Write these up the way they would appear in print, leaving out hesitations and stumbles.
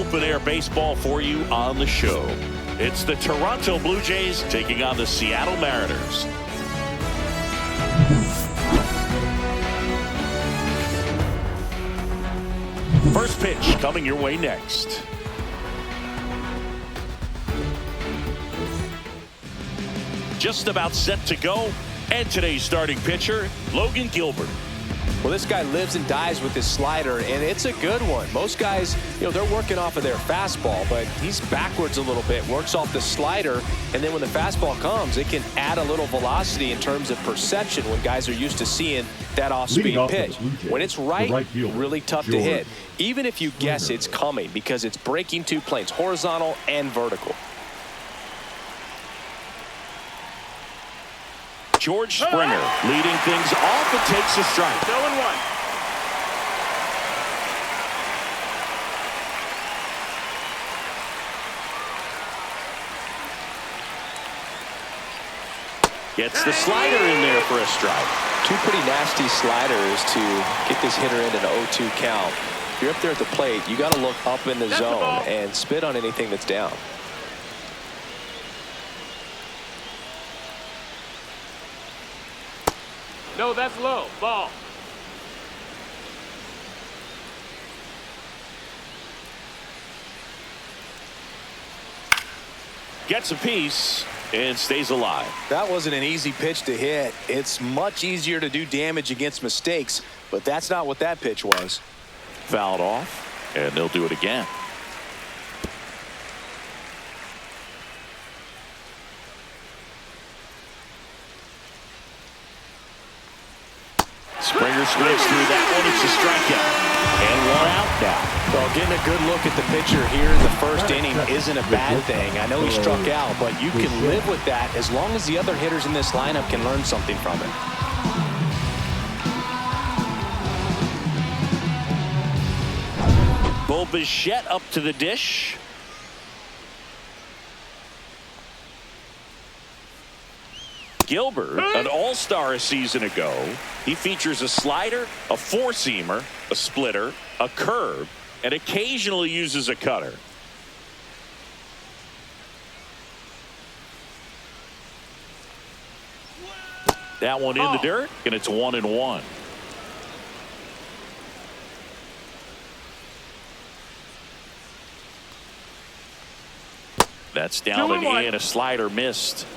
open-air baseball for you on the show. It's the Toronto Blue Jays taking on the Seattle Mariners. First pitch coming your way next. Just about set to go, and today's starting pitcher, Logan Gilbert. Well, this guy lives and dies with his slider, and it's a good one. Most guys, they're working off of their fastball, but he's backwards a little bit, works off the slider, and then when the fastball comes, it can add a little velocity in terms of perception when guys are used to seeing that off-speed pitch. When it's right really tough to hit, even if you guess it's coming, because it's breaking two planes, horizontal and vertical. George Springer leading things off and takes a strike. 0-1. Gets the slider in there for a strike. Two pretty nasty sliders to get this hitter in an 0-2 count. If you're up there at the plate, you got to look up in the zone and spit on anything that's down. No, that's low. Ball. Gets a piece and stays alive. That wasn't an easy pitch to hit. It's much easier to do damage against mistakes, but that's not what that pitch was. Fouled off, and they'll do it again. Springer swings through that one. It's a strikeout. And one out now. Well, getting a good look at the pitcher here in the first inning isn't a bad thing. I know he struck out, but you can live with that as long as the other hitters in this lineup can learn something from it. Bo Bichette up to the dish. Gilbert, an all-star a season ago. He features a slider, a four-seamer, a splitter, a curve, and occasionally uses a cutter. That one in the dirt, and it's 1-1. That's down and in. A slider missed.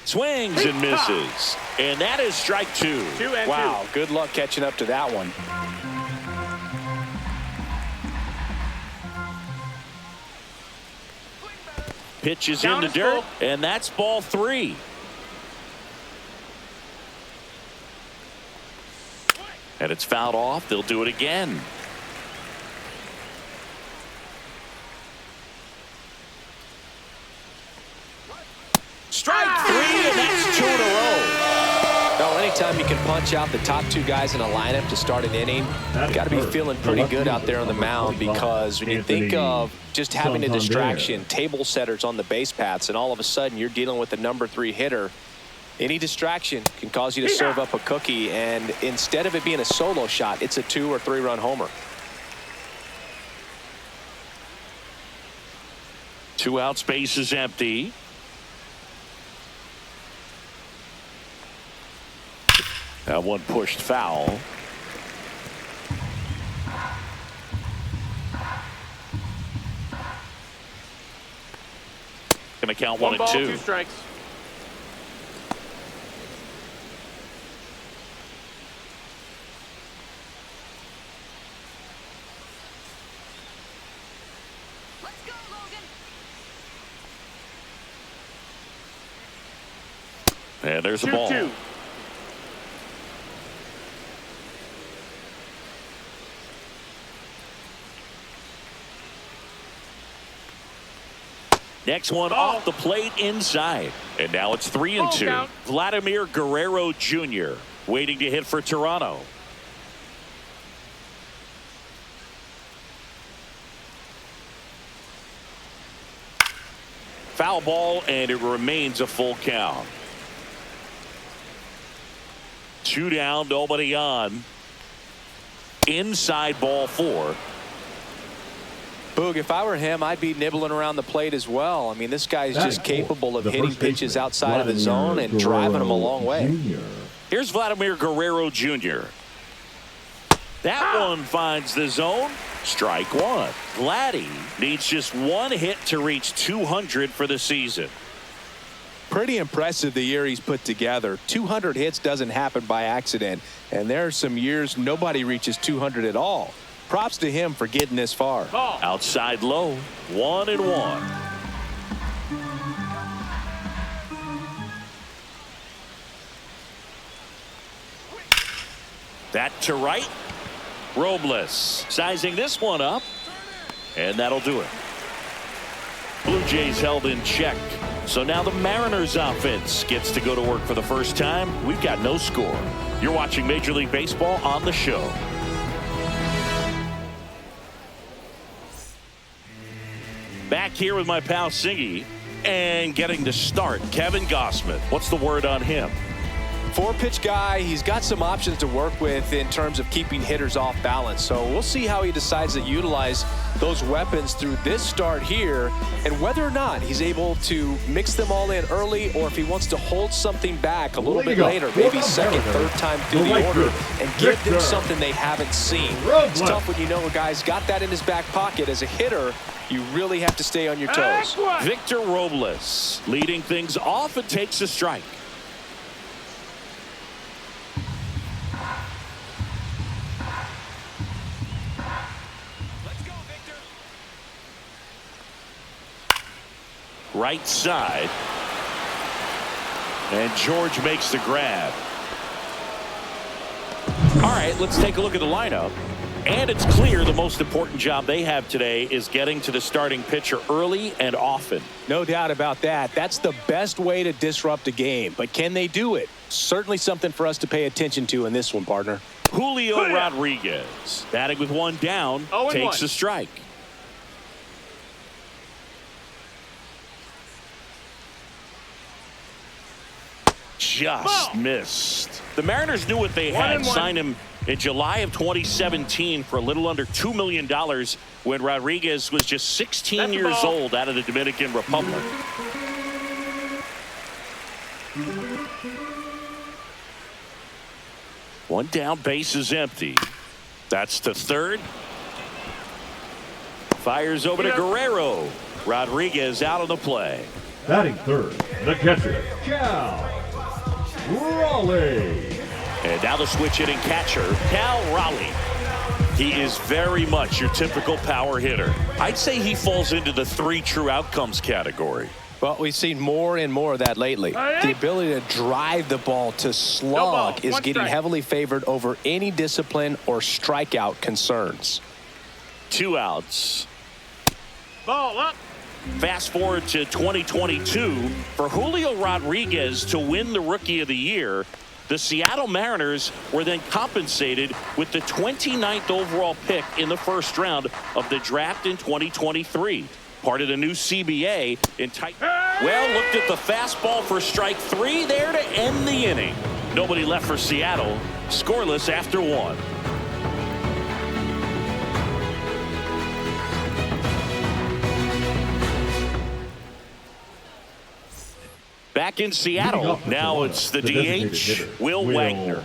Swings and misses. And that is strike two. Wow, good luck catching up to that one. Pitch is in the dirt, and that's ball three. And it's fouled off. They'll do it again. Strike three, and that's two in a row. No, anytime you can punch out the top two guys in a lineup to start an inning, you got to be feeling pretty good out there on the mound, because when you think of just having a distraction, table setters on the base paths, and all of a sudden you're dealing with the number 3 hitter, any distraction can cause you to serve up a cookie, and instead of it being a solo shot, it's a 2 or 3 run homer. 2 out, space is empty. That one pushed foul. Gonna count 1 and 2. 2 strikes. Let's go, Logan. And there's the ball. 2-2. Next one off the plate inside. And now it's 3-2. Count. Vladimir Guerrero Jr. waiting to hit for Toronto. Foul ball, and it remains a full count. 2 down, nobody on. Inside ball 4. Boog, if I were him, I'd be nibbling around the plate as well. I mean, this guy's just capable of hitting pitches outside of the zone and driving them a long way. Here's Vladimir Guerrero Jr. That one finds the zone. Strike 1. Vladdy needs just 1 hit to reach 200 for the season. Pretty impressive the year he's put together. 200 hits doesn't happen by accident, and there are some years nobody reaches 200 at all. Props to him for getting this far. Outside low, 1-1. That to right. Robles sizing this one up, and that'll do it. Blue Jays held in check. So now the Mariners offense gets to go to work for the first time. We've got no score. You're watching Major League Baseball on the show. Back here with my pal Siggy, and getting to start, Kevin Gausman. What's the word on him? 4-pitch guy. He's got some options to work with in terms of keeping hitters off balance. So we'll see how he decides to utilize those weapons through this start here, and whether or not he's able to mix them all in early, or if he wants to hold something back a little bit later, maybe second, third time through the order, and give them something they haven't seen. It's tough when you know a guy's got that in his back pocket. As a hitter, you really have to stay on your toes. Victor Robles leading things off and takes a strike. Right side, and George makes the grab. All right, let's take a look at the lineup, and it's clear the most important job they have today is getting to the starting pitcher early and often. No doubt about that. That's the best way to disrupt a game, but can they do it? Certainly something for us to pay attention to in this one, partner. Julio Rodriguez batting with 1 down, takes a strike. Just missed. The Mariners knew what they had. Signed him in July of 2017 for a little under $2 million when Rodriguez was just 16 years old out of the Dominican Republic. One down, base is empty. That's to third. Fires over to Guerrero. Rodriguez out of the play. Batting third, the catcher, Cal Raleigh. And now the switch hitting catcher, Cal Raleigh. He is very much your typical power hitter. I'd say he falls into the 3 true outcomes category. Well, we've seen more and more of that lately. The ability to drive the ball to slog is getting heavily favored over any discipline or strikeout concerns. 2 outs. Ball up. Fast forward to 2022. For Julio Rodriguez to win the Rookie of the Year, the Seattle Mariners were then compensated with the 29th overall pick in the first round of the draft in 2023. Part of the new CBA. Well, looked at the fastball for strike 3 there to end the inning. Nobody left for Seattle. Scoreless after 1. Back in Seattle, now it's the DH, Will Wagner.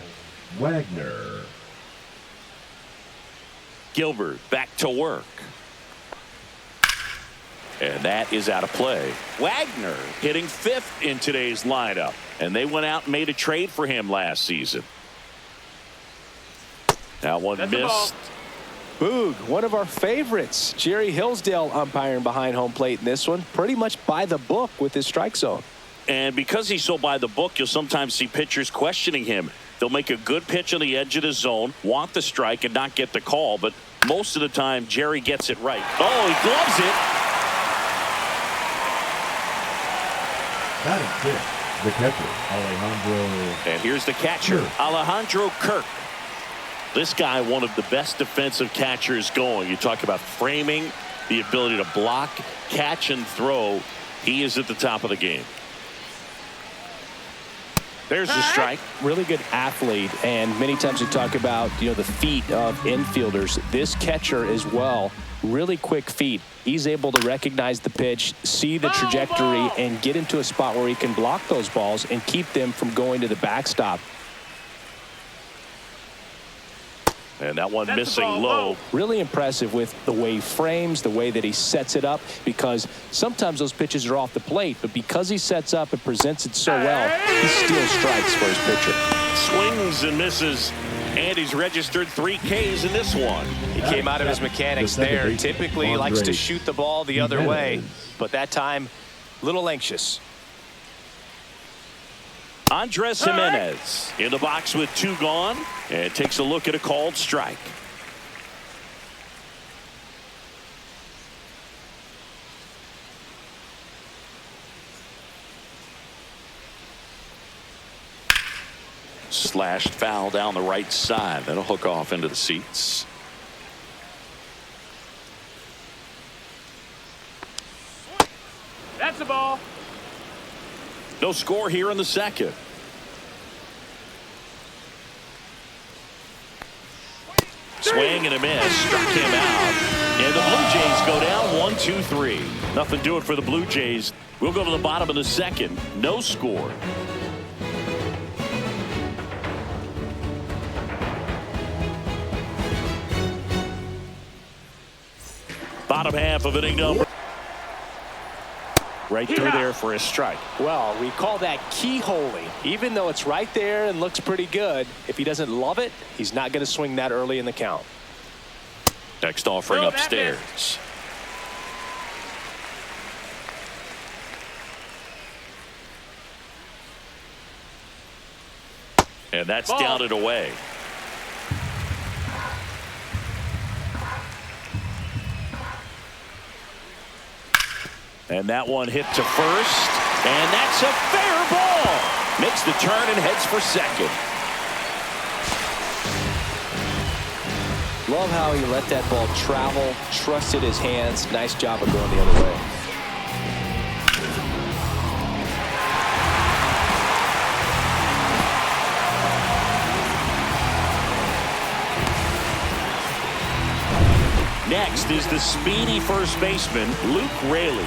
Gilbert back to work. And that is out of play. Wagner hitting 5th in today's lineup. And they went out and made a trade for him last season. That one missed. Boog, one of our favorites. Jerry Hillsdale umpiring behind home plate in this one. Pretty much by the book with his strike zone. And because he's so by the book, you'll sometimes see pitchers questioning him. They'll make a good pitch on the edge of the zone, want the strike, and not get the call. But most of the time, Jerry gets it right. Oh, he gloves it. Batting 5th, the catcher, Alejandro. And here's the catcher, Alejandro Kirk. This guy, one of the best defensive catchers going. You talk about framing, the ability to block, catch, and throw. He is at the top of the game. There's the strike. Really good athlete, and many times we talk about, the feet of infielders. This catcher as well, really quick feet. He's able to recognize the pitch, see the trajectory, and get into a spot where he can block those balls and keep them from going to the backstop. And that one missing low. Really impressive with the way he frames, the way that he sets it up, because sometimes those pitches are off the plate, but because he sets up and presents it so well, he steals strikes for his pitcher. Swings and misses, and he's registered 3 Ks in this one. He came out of his mechanics there. Typically likes to shoot the ball the other way, but that time, a little anxious. Andres Jimenez in the box with 2 gone, and takes a look at a called strike. Slashed foul down the right side. That'll hook off into the seats. That's a ball. No score here in the second. Swing and a miss. Struck him out. And the Blue Jays go down 1-2-3. Nothing doing for the Blue Jays. We'll go to the bottom of the second. No score. Bottom half of inning number. Right through there for a strike. Well, we call that keyholing. Even though it's right there and looks pretty good, if he doesn't love it, he's not going to swing that early in the count. Next offering upstairs. And that's down and away. And that one hit to first, and that's a fair ball. Makes the turn and heads for second. Love how he let that ball travel, trusted his hands. Nice job of going the other way. Next is the speedy first baseman, Luke Raley.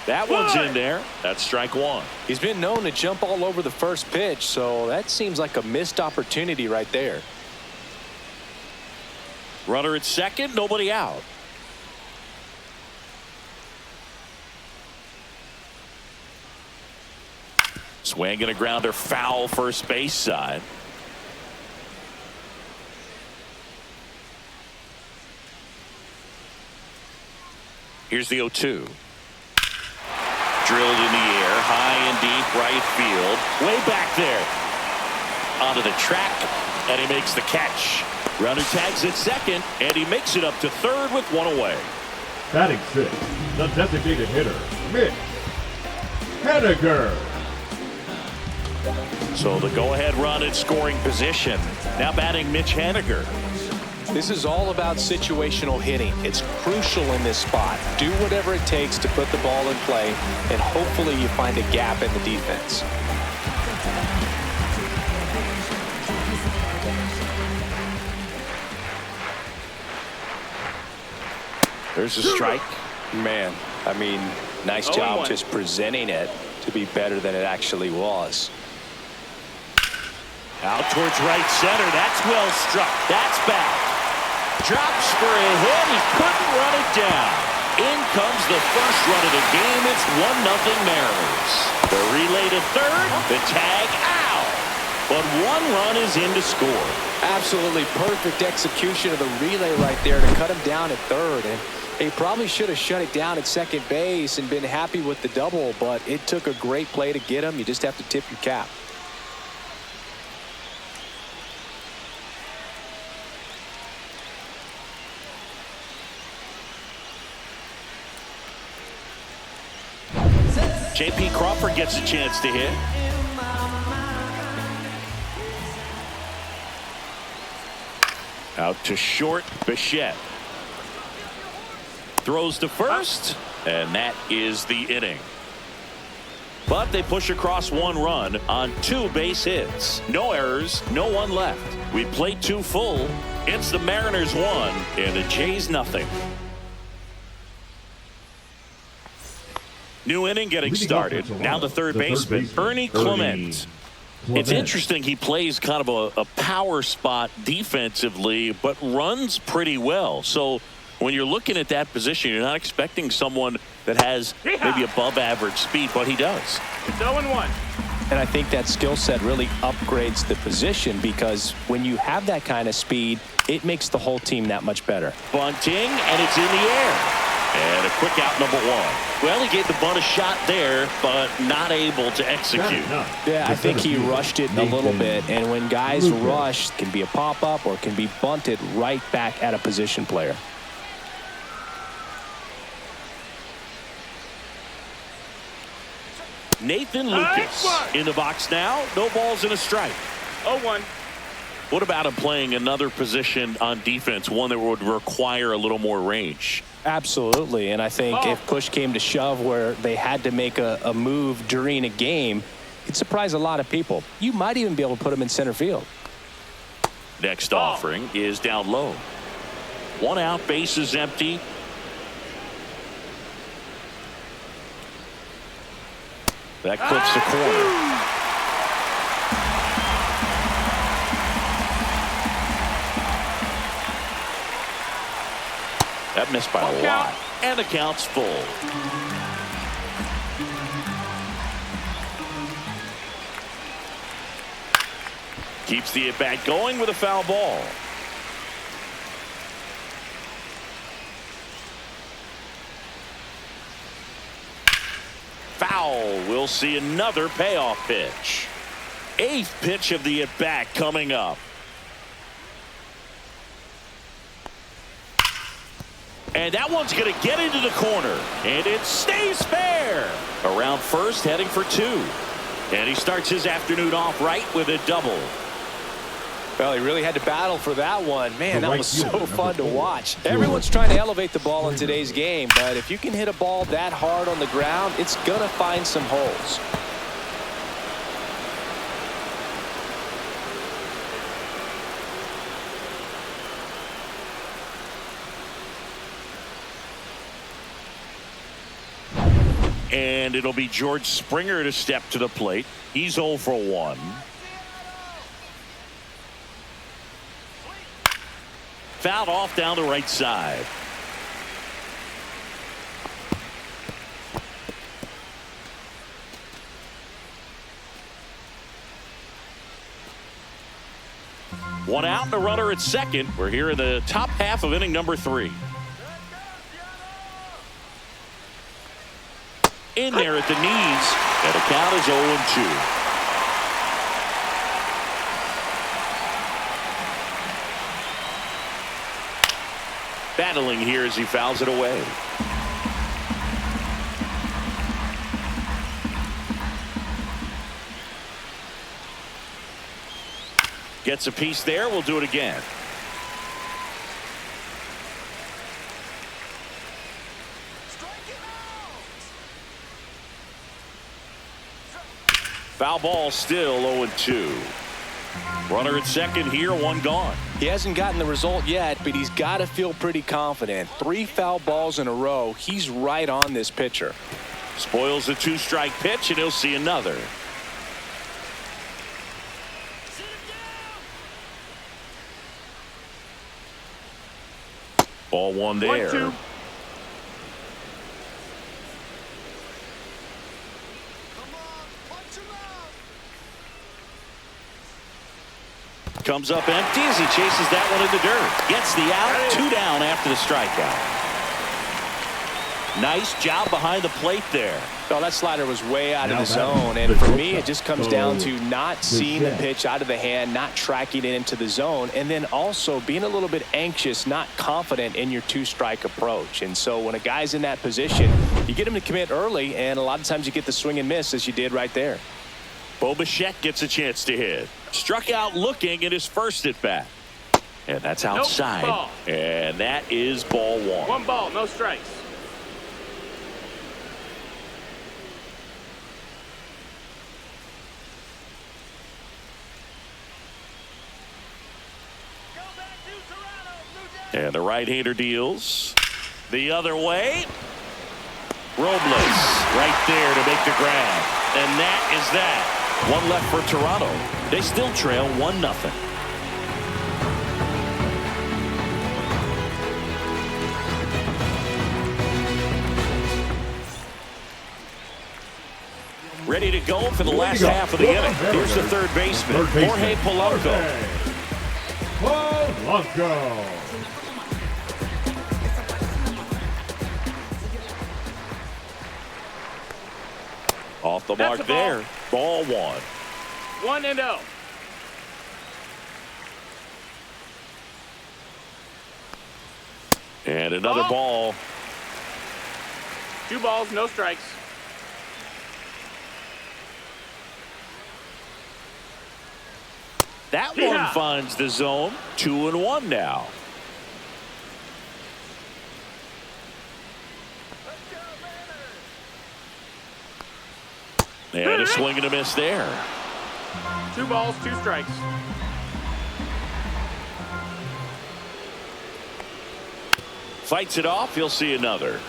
That one's in there. That's strike 1. He's been known to jump all over the first pitch, so that seems like a missed opportunity right there. Runner at second, nobody out. Swing and a grounder foul first base side. Here's the 0-2. Drilled in the air, high and deep right field. Way back there. Onto the track, and he makes the catch. Runner tags at second, and he makes it up to third with 1 away. Batting 6, the designated hitter, Mitch Henniger. So the go-ahead run in scoring position. Now batting Mitch Henniger. This is all about situational hitting. It's crucial in this spot. Do whatever it takes to put the ball in play, and hopefully you find a gap in the defense. There's a strike. Man, I mean, nice job just presenting it to be better than it actually was. Out towards right center. That's well struck. That's back. Drops for a hit. He couldn't run it down. In comes the first run of the game. It's 1-0 Mariners. The relay to third. The tag out. But 1 run is in to score. Absolutely perfect execution of the relay right there to cut him down at third. And he probably should have shut it down at second base and been happy with the double, but it took a great play to get him. You just have to tip your cap. J.P. Crawford gets a chance to hit. Out to short, Bichette. Throws to first, and that is the inning. But they push across 1 run on 2 base hits. No errors, no one left. We played 2 full. It's the Mariners 1 and the Jays nothing. New inning getting started. Now the third baseman, Ernie Clement. It's interesting, he plays kind of a power spot defensively, but runs pretty well. So when you're looking at that position, you're not expecting someone that has maybe above average speed, but he does. It's 0-1. And I think that skill set really upgrades the position, because when you have that kind of speed, it makes the whole team that much better. Bunting, and it's in the air. And a quick out, number 1. Well, he gave the bunt a shot there, but not able to execute. Yeah, I think he rushed it a little bit. And when guys rush, it can be a pop-up or it can be bunted right back at a position player. Nathan Lucas in the box now. No balls and a strike. 0-1. What about him playing another position on defense, one that would require a little more range? Absolutely, and I think if push came to shove where they had to make a move during a game, it'd surprise a lot of people. You might even be able to put him in center field. Next offering is down low. 1 out, base is empty. That clips the corner. That missed by a lot. And the count's full. Keeps the at-bat going with a foul ball. Foul. We'll see another payoff pitch. 8th pitch of the at-bat coming up. And that one's going to get into the corner. And it stays fair. Around first, heading for 2. And he starts his afternoon off right with a double. Well, he really had to battle for that one. Man, that was so fun to watch. Everyone's trying to elevate the ball in today's game, but if you can hit a ball that hard on the ground, it's going to find some holes. And it'll be George Springer to step to the plate. He's 0 for 1. Fouled off down the right side. One out and a runner at second. We're here in the top half of inning number 3. In there at the knees, and the count is 0-2. Battling here as he fouls it away. Gets a piece there. We'll do it again. Foul ball, still 0-2. Runner at second here, 1 gone. He hasn't gotten the result yet, but he's got to feel pretty confident. 3 foul balls in a row. He's right on this pitcher. Spoils the 2-strike pitch, and he'll see another. Ball 1 there. 1-2. Comes up empty as he chases that one in the dirt. Gets the out. 2 down after the strikeout. Nice job behind the plate there. Well, that slider was way out of the zone, and for me, it just comes down to not seeing the pitch out of the hand, not tracking it into the zone, and then also being a little bit anxious, not confident in your 2-strike approach. And so when a guy's in that position, you get him to commit early, and a lot of times you get the swing and miss, as you did right there. Bo Bichette gets a chance to hit. Struck out looking at his first at bat. And that's outside. Nope, and that is ball 1. 1 ball, no strikes. And the right-hander deals the other way. Robles right there to make the grab. And that is that. One left for Toronto. They still trail 1-0. Ready to go for the last half of the inning. Here's the third baseman, Jorge Polanco. Polanco. Off the mark there. Ball one. 1-0. And another ball. 2 balls, no strikes. That one finds the zone. 2-1 now. And a swing and a miss there. 2 balls, 2 strikes. Fights it off. He'll see another.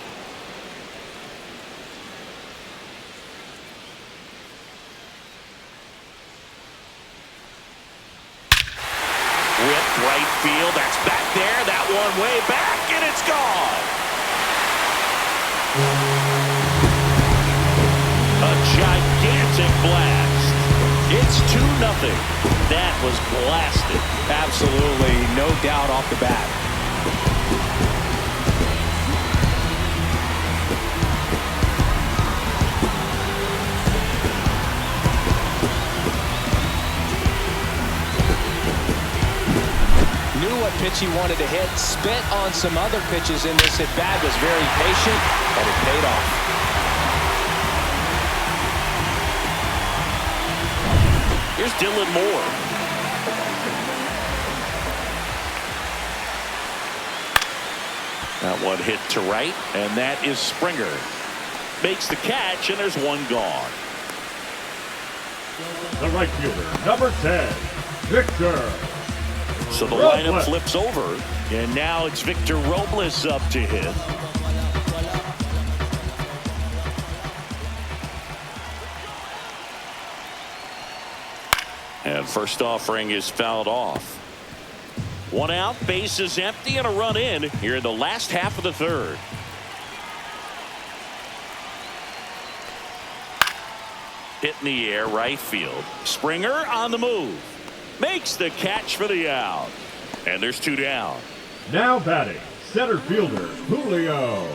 Whipped right field. That's back there. That one way back, and it's gone. A gigantic blast. It's 2-0. That was blasted. Absolutely, no doubt off the bat. Knew what pitch he wanted to hit, spent on some other pitches in this at bat, was very patient, and it paid off. Here's Dylan Moore. That one hit to right, and that is Springer. Makes the catch, and there's one gone. The right fielder, number 10, Victor. So the lineup flips over, and now it's Victor Robles up to hit. And first offering is fouled off. 1 out, base is empty, and a run in here in the last half of the third. Hit in the air, right field. Springer on the move. Makes the catch for the out. And there's 2 down. Now batting, center fielder, Julio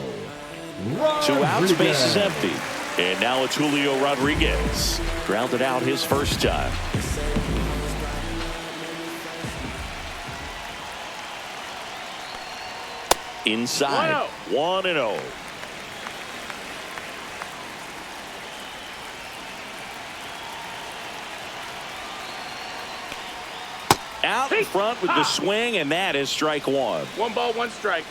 Rodriguez. 2 outs, base is empty. And now it's Julio Rodriguez. Grounded out his first time. Inside. 1-0. Out in front with the swing, and that is strike 1. 1 ball, 1 strike.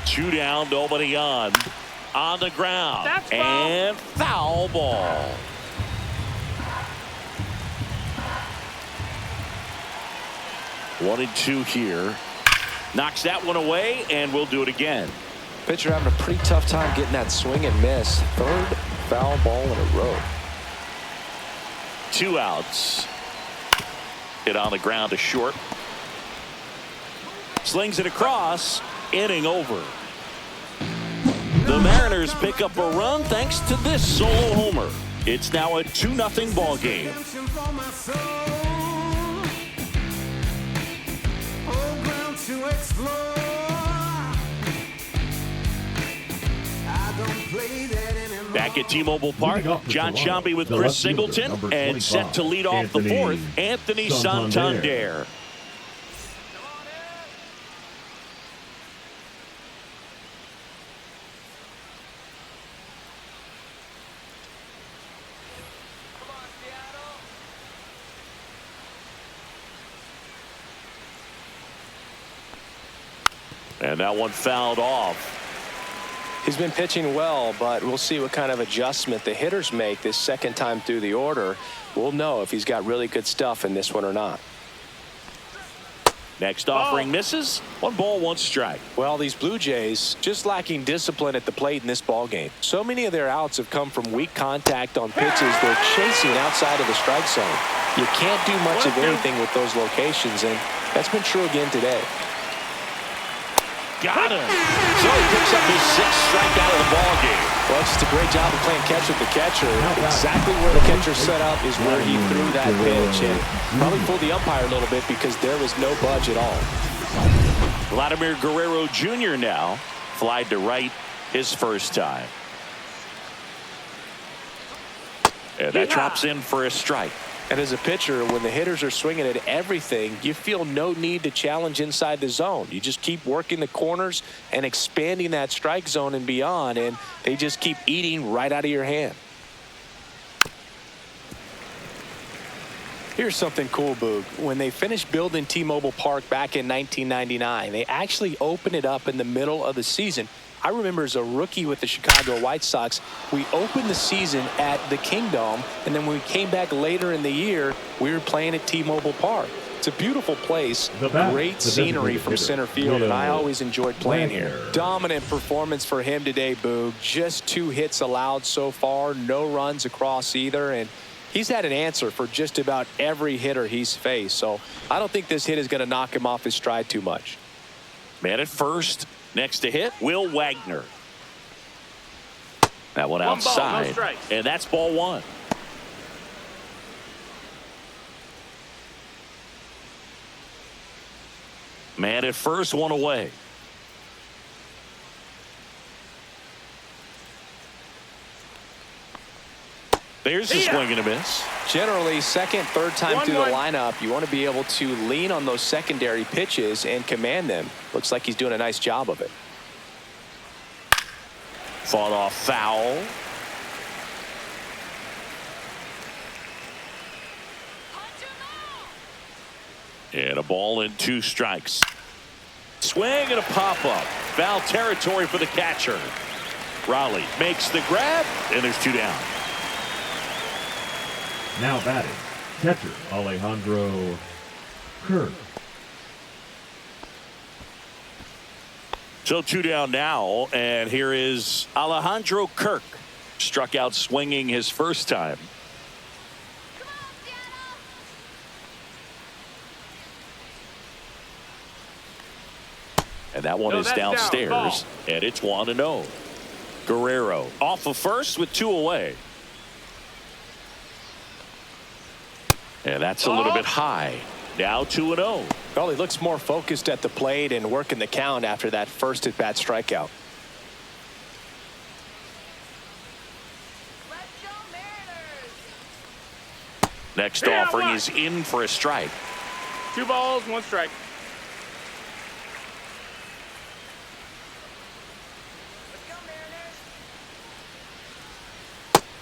Two down, nobody on. On the ground. That's foul. And foul ball. One and 2 here. Knocks that one away, and we'll do it again. Pitcher having a pretty tough time getting that swing and miss. 3rd foul ball in a row. 2 outs. Hit on the ground to short. Slings it across. Inning over. The Mariners pick up a run thanks to this solo homer. It's now a 2-0 ball game. Back at T-Mobile Park, John Sciambi with Chris Singleton, and set to lead off the 4th, Anthony Santander. And that one fouled off. He's been pitching well, but we'll see what kind of adjustment the hitters make this second time through the order. We'll know if he's got really good stuff in this one or not. Next offering misses. 1 ball, 1 strike. Well, these Blue Jays just lacking discipline at the plate in this ball game. So many of their outs have come from weak contact on pitches they're chasing outside of the strike zone. You can't do much of anything with those locations, and that's been true again today. Got him. So he picks up his 6th strikeout of the ball game. Well, it's just a great job of playing catch with the catcher. Exactly where the catcher set up is where he threw that pitch, and probably fooled the umpire a little bit because there was no budge at all. Vladimir Guerrero Jr. now flied to right his first time. And that drops in for a strike. And as a pitcher, when the hitters are swinging at everything, you feel no need to challenge inside the zone. You just keep working the corners and expanding that strike zone and beyond, and they just keep eating right out of your hand. Here's something cool, Boog. When they finished building T-Mobile Park back in 1999, they actually opened it up in the middle of the season. I remember as a rookie with the Chicago White Sox, we opened the season at the Kingdome, and then when we came back later in the year, we were playing at T-Mobile Park. It's a beautiful place, great scenery from center field, and I always enjoyed playing here. Dominant performance for him today, Boog. Just 2 hits allowed so far, no runs across either, and he's had an answer for just about every hitter he's faced, so I don't think this hit is going to knock him off his stride too much. Man at first. Next to hit, Will Wagner. That one outside. 1 ball, no strikes. And that's ball 1. Man at first, 1 away. There's a swing and a miss. Generally, second, third time through the lineup, you want to be able to lean on those secondary pitches and command them. Looks like he's doing a nice job of it. Fought off foul. And a ball and 2 strikes. Swing and a pop-up. Foul territory for the catcher. Raleigh makes the grab, and there's 2 down. Now batting, catcher Alejandro Kirk. So 2 down now, and here is Alejandro Kirk. Struck out swinging his first time. And that one is downstairs, and it's 1-0. Guerrero off of first with 2 away. And that's a little bit high. Now 2-0. Well, he looks more focused at the plate and working the count after that first at-bat strikeout. Next offering is in for a strike. 2 balls, 1 strike.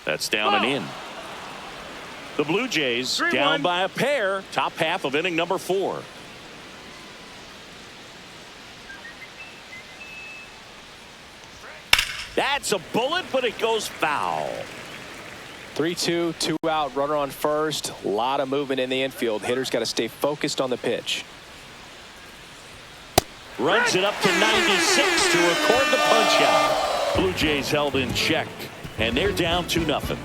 That's down and in. The Blue Jays down by a pair. Top half of inning number 4. That's a bullet, but it goes foul. 3-2, 2 out, runner on first. A lot of movement in the infield. Hitter's got to stay focused on the pitch. Runs it up to 96 to record the punch out. Blue Jays held in check, and they're down 2-0.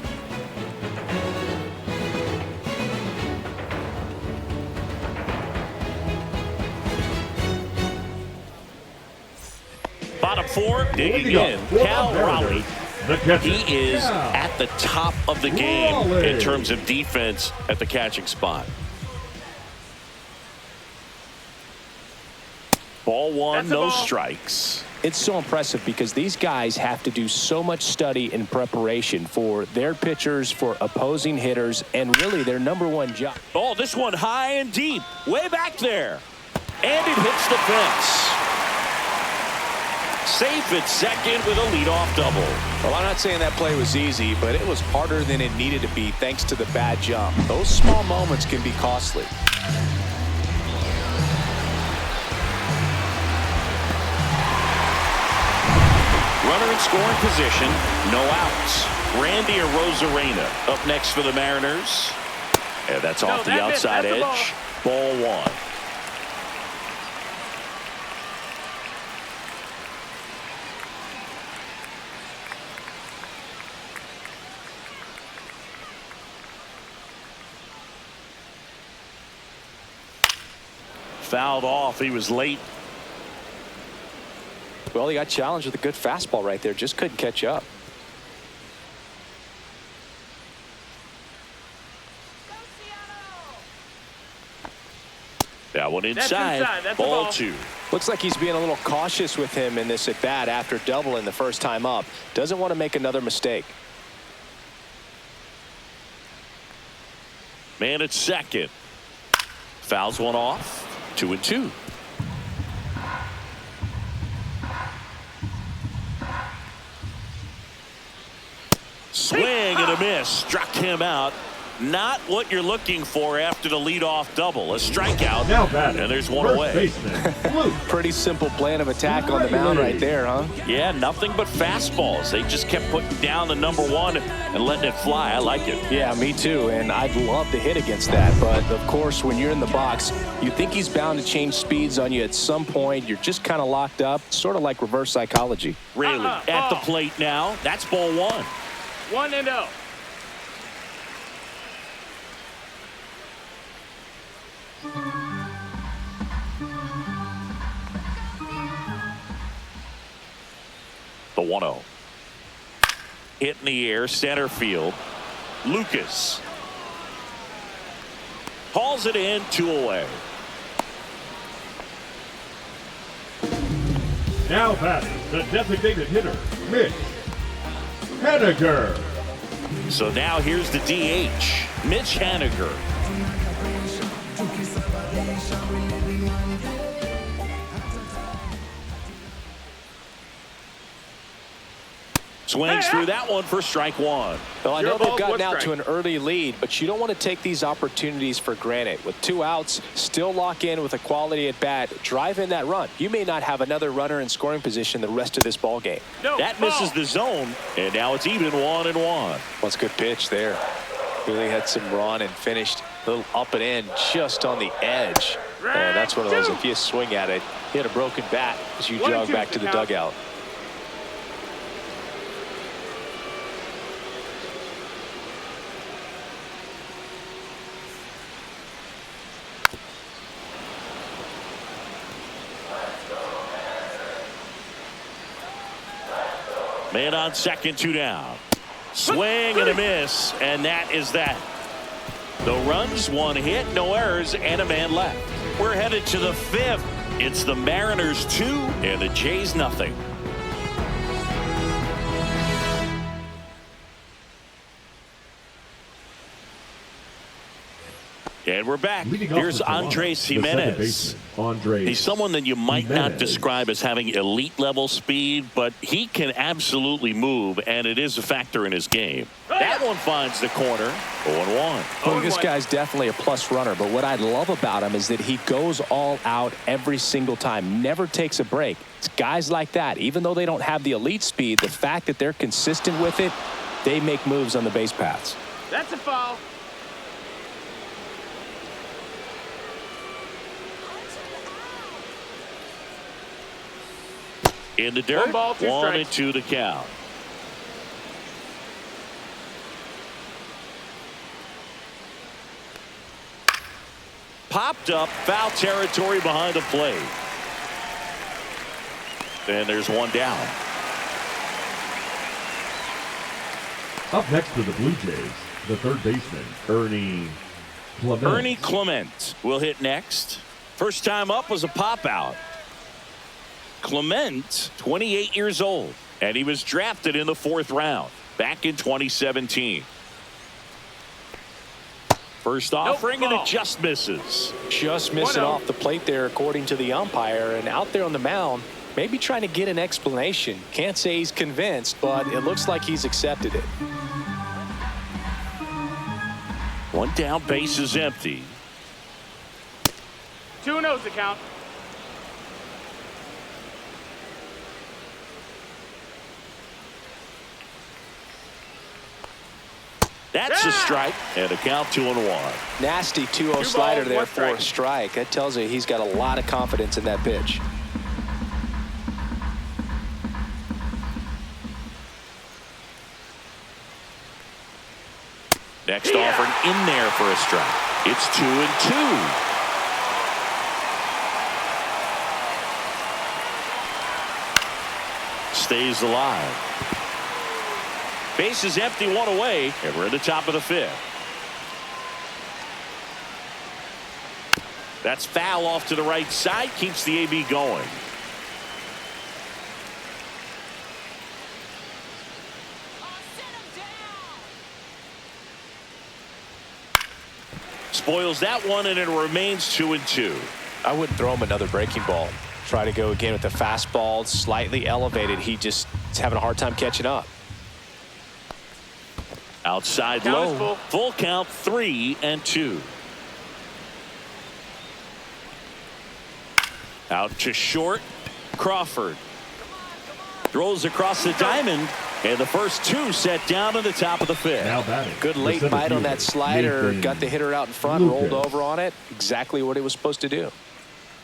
Bottom 4, digging in, Cal Raleigh. He is at the top of the game in terms of defense at the catching spot. Ball 1, no strikes. It's so impressive because these guys have to do so much study and preparation for their pitchers, for opposing hitters, and really their #1 job. Oh, this one high and deep, way back there. And it hits the fence. Safe at second with a leadoff double. Well, I'm not saying that play was easy, but it was harder than it needed to be thanks to the bad jump. Those small moments can be costly. Runner in scoring position, no outs. Randy Arozarena up next for the Mariners. And that's off the outside edge. Ball one. Fouled off. He was late. Well, he got challenged with a good fastball right there. Just couldn't catch up. That one inside. That's ball ball. two. Looks like he's being a little cautious with him in this at bat after doubling the first time up. Doesn't want to make another mistake. Man at second. Fouls one off. 2-2. Swing and a miss. Struck him out. Not what you're looking for after the leadoff double. A strikeout. Now batting, and there's one first away. baseman, Luke. Pretty simple plan of attack on the mound right there, huh? Yeah, nothing but fastballs. They just kept putting down the number one and letting it fly. I like it. Yeah, me too. And I'd love to hit against that. But, of course, when you're in the box, you think he's bound to change speeds on you at some point. You're just kind of locked up, sort of like reverse psychology. Raley at the plate now. That's ball one. 1-0. The 1-0. Hit in the air, center field. Lucas hauls it in, 2 away. Now batting, the designated hitter, Mitch Haniger. So now here's the DH, Mitch Haniger. Swings through that one for strike one. Well, I know 0 they've balls, gotten 1 out strike. to an early lead, but you don't want to take these opportunities for granted. With 2 outs, still lock in with a quality at bat, drive in that run. You may not have another runner in scoring position the rest of this ball game. No, That ball. misses the zone, and now it's even 1-1. Well, it's a good pitch there. Really had some run and finished a little up and in just on the edge. And that's one of those, if you swing at it, you hit a broken bat as you 1-2 jog back to the count. dugout. Man on second, 2 down. Swing and a miss, and that is that. No runs, 1 hit, no errors, and a man left. We're headed to the 5th. It's the Mariners 2 and the Jays nothing. And we're back. Leading off Here's for Toronto, Andres the second Jimenez. baseman, Andres He's someone that you might not Jimenez. describe as having elite level speed, but he can absolutely move, and it is a factor in his game. That one finds the corner. 0-1. Well, this guy's definitely a plus runner, but what I love about him is that he goes all out every single time, never takes a break. It's guys like that, even though they don't have the elite speed, the fact that they're consistent with it, they make moves on the base paths. That's a foul. In the dirt, 1 ball, 2 strikes. 1-2 the count. Popped up, foul territory behind the plate. And there's 1 down. Up next for the Blue Jays, the third baseman, Ernie Clement. Ernie Clement will hit next. First time up was a pop out. Clement, 28 years old, and he was drafted in the 4th round back in 2017. First offering, and it just misses. Just missing 1-0. off the plate there, according to the umpire, and out there on the mound, maybe trying to get an explanation. Can't say he's convinced, but it looks like he's accepted it. 1 down, base is empty. 2-0's the count. That's a strike, and a count 2-1. Nasty 2-0 balls, slider there one for a strike. That tells you he's got a lot of confidence in that pitch. Next offering in there for a strike. It's 2-2. Stays alive. Base is empty, one away, and we're in the top of the fifth. That's foul off to the right side, keeps the AB going. Spoils that one, and it remains 2-2. I wouldn't throw him another breaking ball. Try to go again with the fastball, slightly elevated. He just is having a hard time catching up. Outside Count low. is full. Full count, 3-2. Out to short. Crawford throws across the diamond, and the first two set down in the top of the fifth. Now batting. Good the late center bite on that fielder, slider. Nathan Got the hitter out in front, rolled Lucas. over on it. Exactly what it was supposed to do.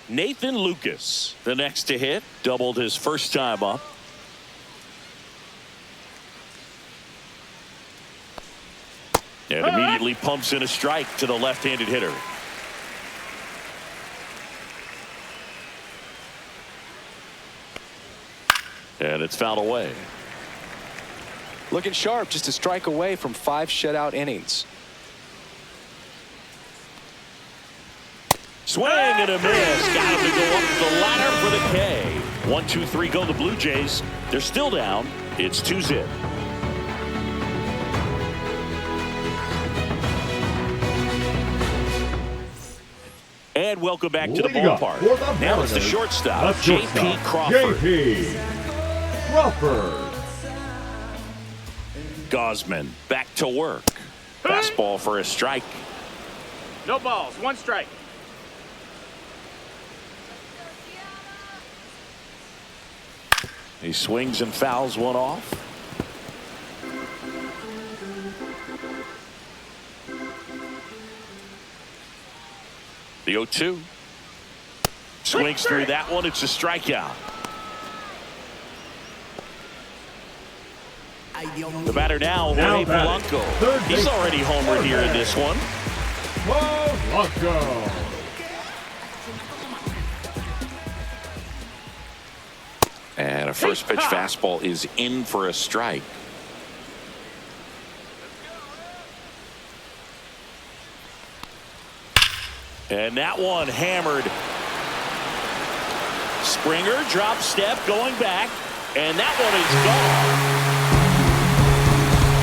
Nathan Lucas, the next to hit, doubled his first time up. And immediately pumps in a strike to the left-handed hitter. And it's fouled away. Looking sharp, just a strike away from 5 shutout innings. Swing and a miss. Got him to go up the ladder for the K. 1, 2, 3 go the Blue Jays. They're still down. It's 2-0. And welcome back to the Leading up ballpark. for the Now it's the Mariners, shortstop, the J.P. Crawford. J.P. Crawford. Gosman back to work. Fastball for a strike. No balls, 1 strike. He swings and fouls one off. The 0-2. Swings through that one. It's a strikeout. The batter now, Jorge batting, Polanco. third He's baseman, already homered here in this one. Polanco. And a first pitch fastball is in for a strike. And that one hammered. Springer drop step going back, and that one is gone.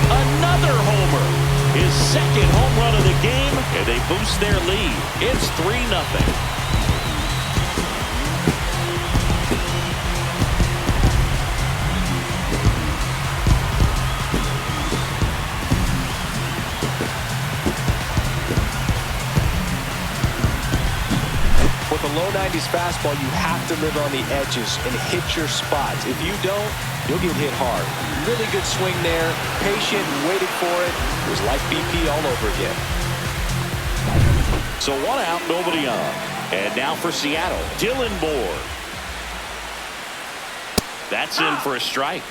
Another homer. His second home run of the game, and they boost their lead. It's 3-0. With a low 90s fastball, you have to live on the edges and hit your spots. If you don't, you'll get hit hard. Really good swing there. Patient, waited for it. It was like BP all over again. So 1 out, nobody on. And now for Seattle, Dylan Moore. That's in for a strike.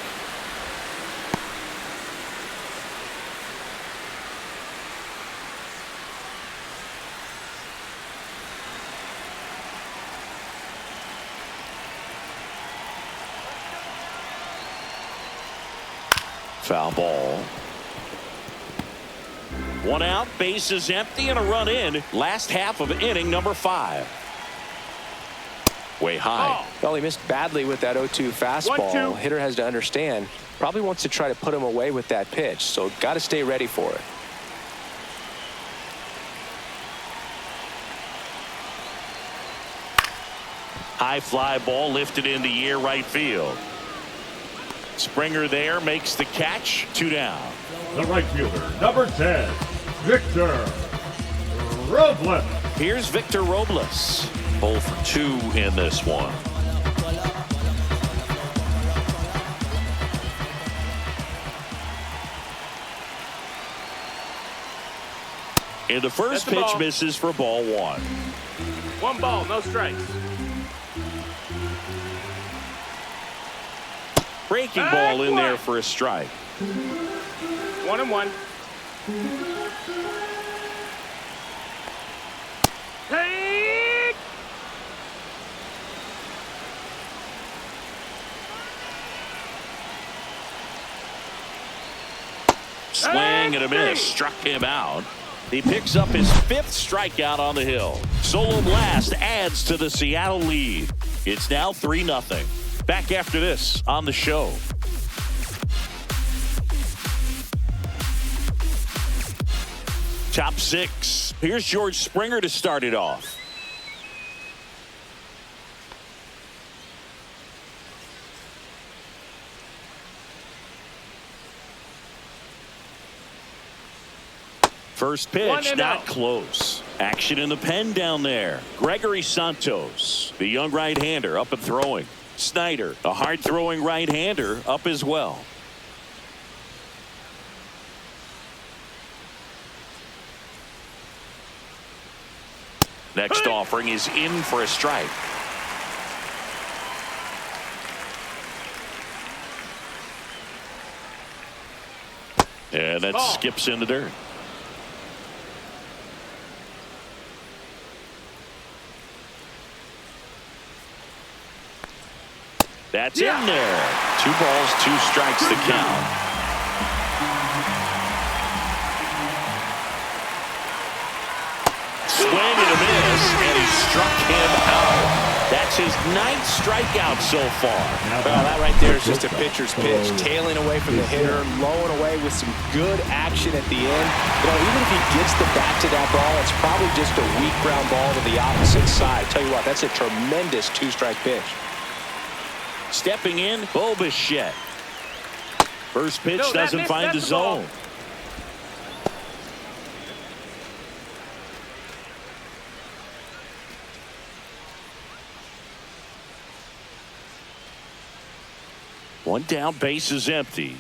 Foul ball. 1 out, base is empty, and a run in. Last half of inning number 5. Way high. Well, he missed badly with that 0-2 fastball. 1-2. Hitter has to understand. Probably wants to try to put him away with that pitch, so got to stay ready for it. High fly ball lifted in the air right field. Springer there makes the catch. 2 down. The right fielder, number 10, Victor Robles. Here's Victor Robles. 0 for 2 in this one. And the first That's the pitch ball. misses for ball one. 1 ball, no strikes. Breaking ball in there for a strike. 1-1. Take. Swing and a miss. Struck him out. He picks up his 5th strikeout on the hill. Solo blast adds to the Seattle lead. It's now 3-0. Back after this on the show. Top 6. Here's George Springer to start it off. First pitch, not close. Action in the pen down there. Gregory Santos, the young right-hander, up and throwing. Snyder, a hard-throwing right-hander, up as well. Next offering is in for a strike. And that skips in the dirt. That's in there. 2 balls, 2 strikes to count. Swing and a miss, and he struck him out. That's his 9th strikeout so far. Well, that right there is just a pitcher's pitch. Tailing away from the hitter, lowing away with some good action at the end. You know, even if he gets the bat to that ball, it's probably just a weak ground ball to the opposite side. Tell you what, that's a tremendous 2-strike pitch. Stepping in, Bo Bichette. First pitch doesn't find the zone. One down, base is empty.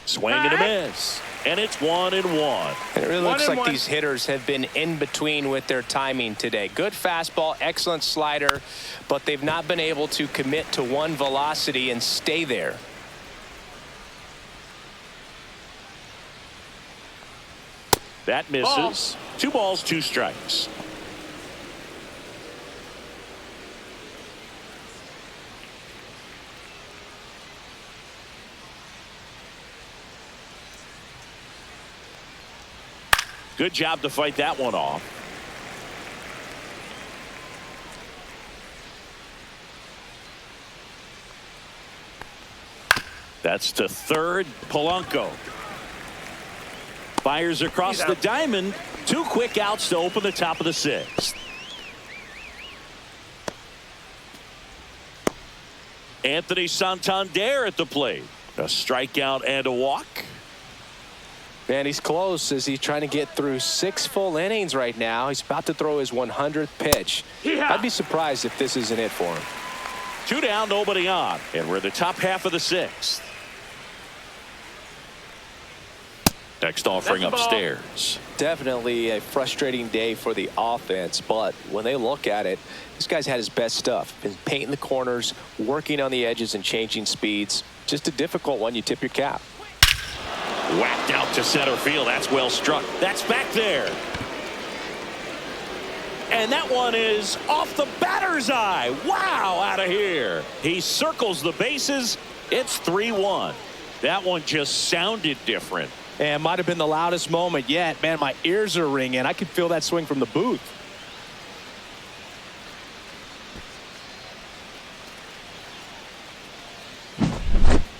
Swing and a miss. And it's 1-1. And it really looks like these hitters have been in between with their timing today. Good fastball, excellent slider, but they've not been able to commit to one velocity and stay there. That misses. 2 balls, 2 strikes. Good job to fight that one off. That's to third. Polanco fires across the diamond. 2 quick outs to open the top of the 6th. Anthony Santander at the plate. A strikeout and a walk. Man, he's close as he's trying to get through 6 full innings right now. He's about to throw his 100th pitch. I'd be surprised if this isn't it for him. 2 down, nobody on. And we're in the top half of the 6th. Next offering upstairs. Definitely a frustrating day for the offense, but when they look at it, this guy's had his best stuff. Been painting the corners, working on the edges and changing speeds. Just a difficult one. You tip your cap. Whacked out to center field. That's well struck. That's back there. And that one is off the batter's eye. Wow, out of here. He circles the bases. It's 3-1. That one just sounded different. And might have been the loudest moment yet. Man, my ears are ringing. I could feel that swing from the booth.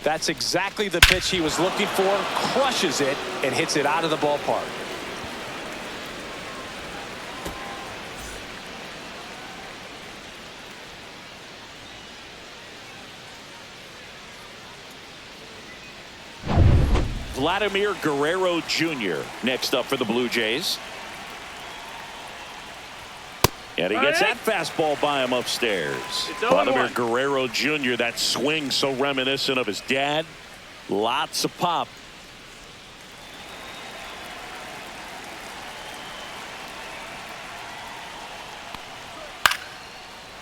That's exactly the pitch he was looking for. Crushes it and hits it out of the ballpark. Vladimir Guerrero Jr. next up for the Blue Jays. And he gets that fastball by him upstairs. Vladimir Guerrero Jr., that swing so reminiscent of his dad. Lots of pop.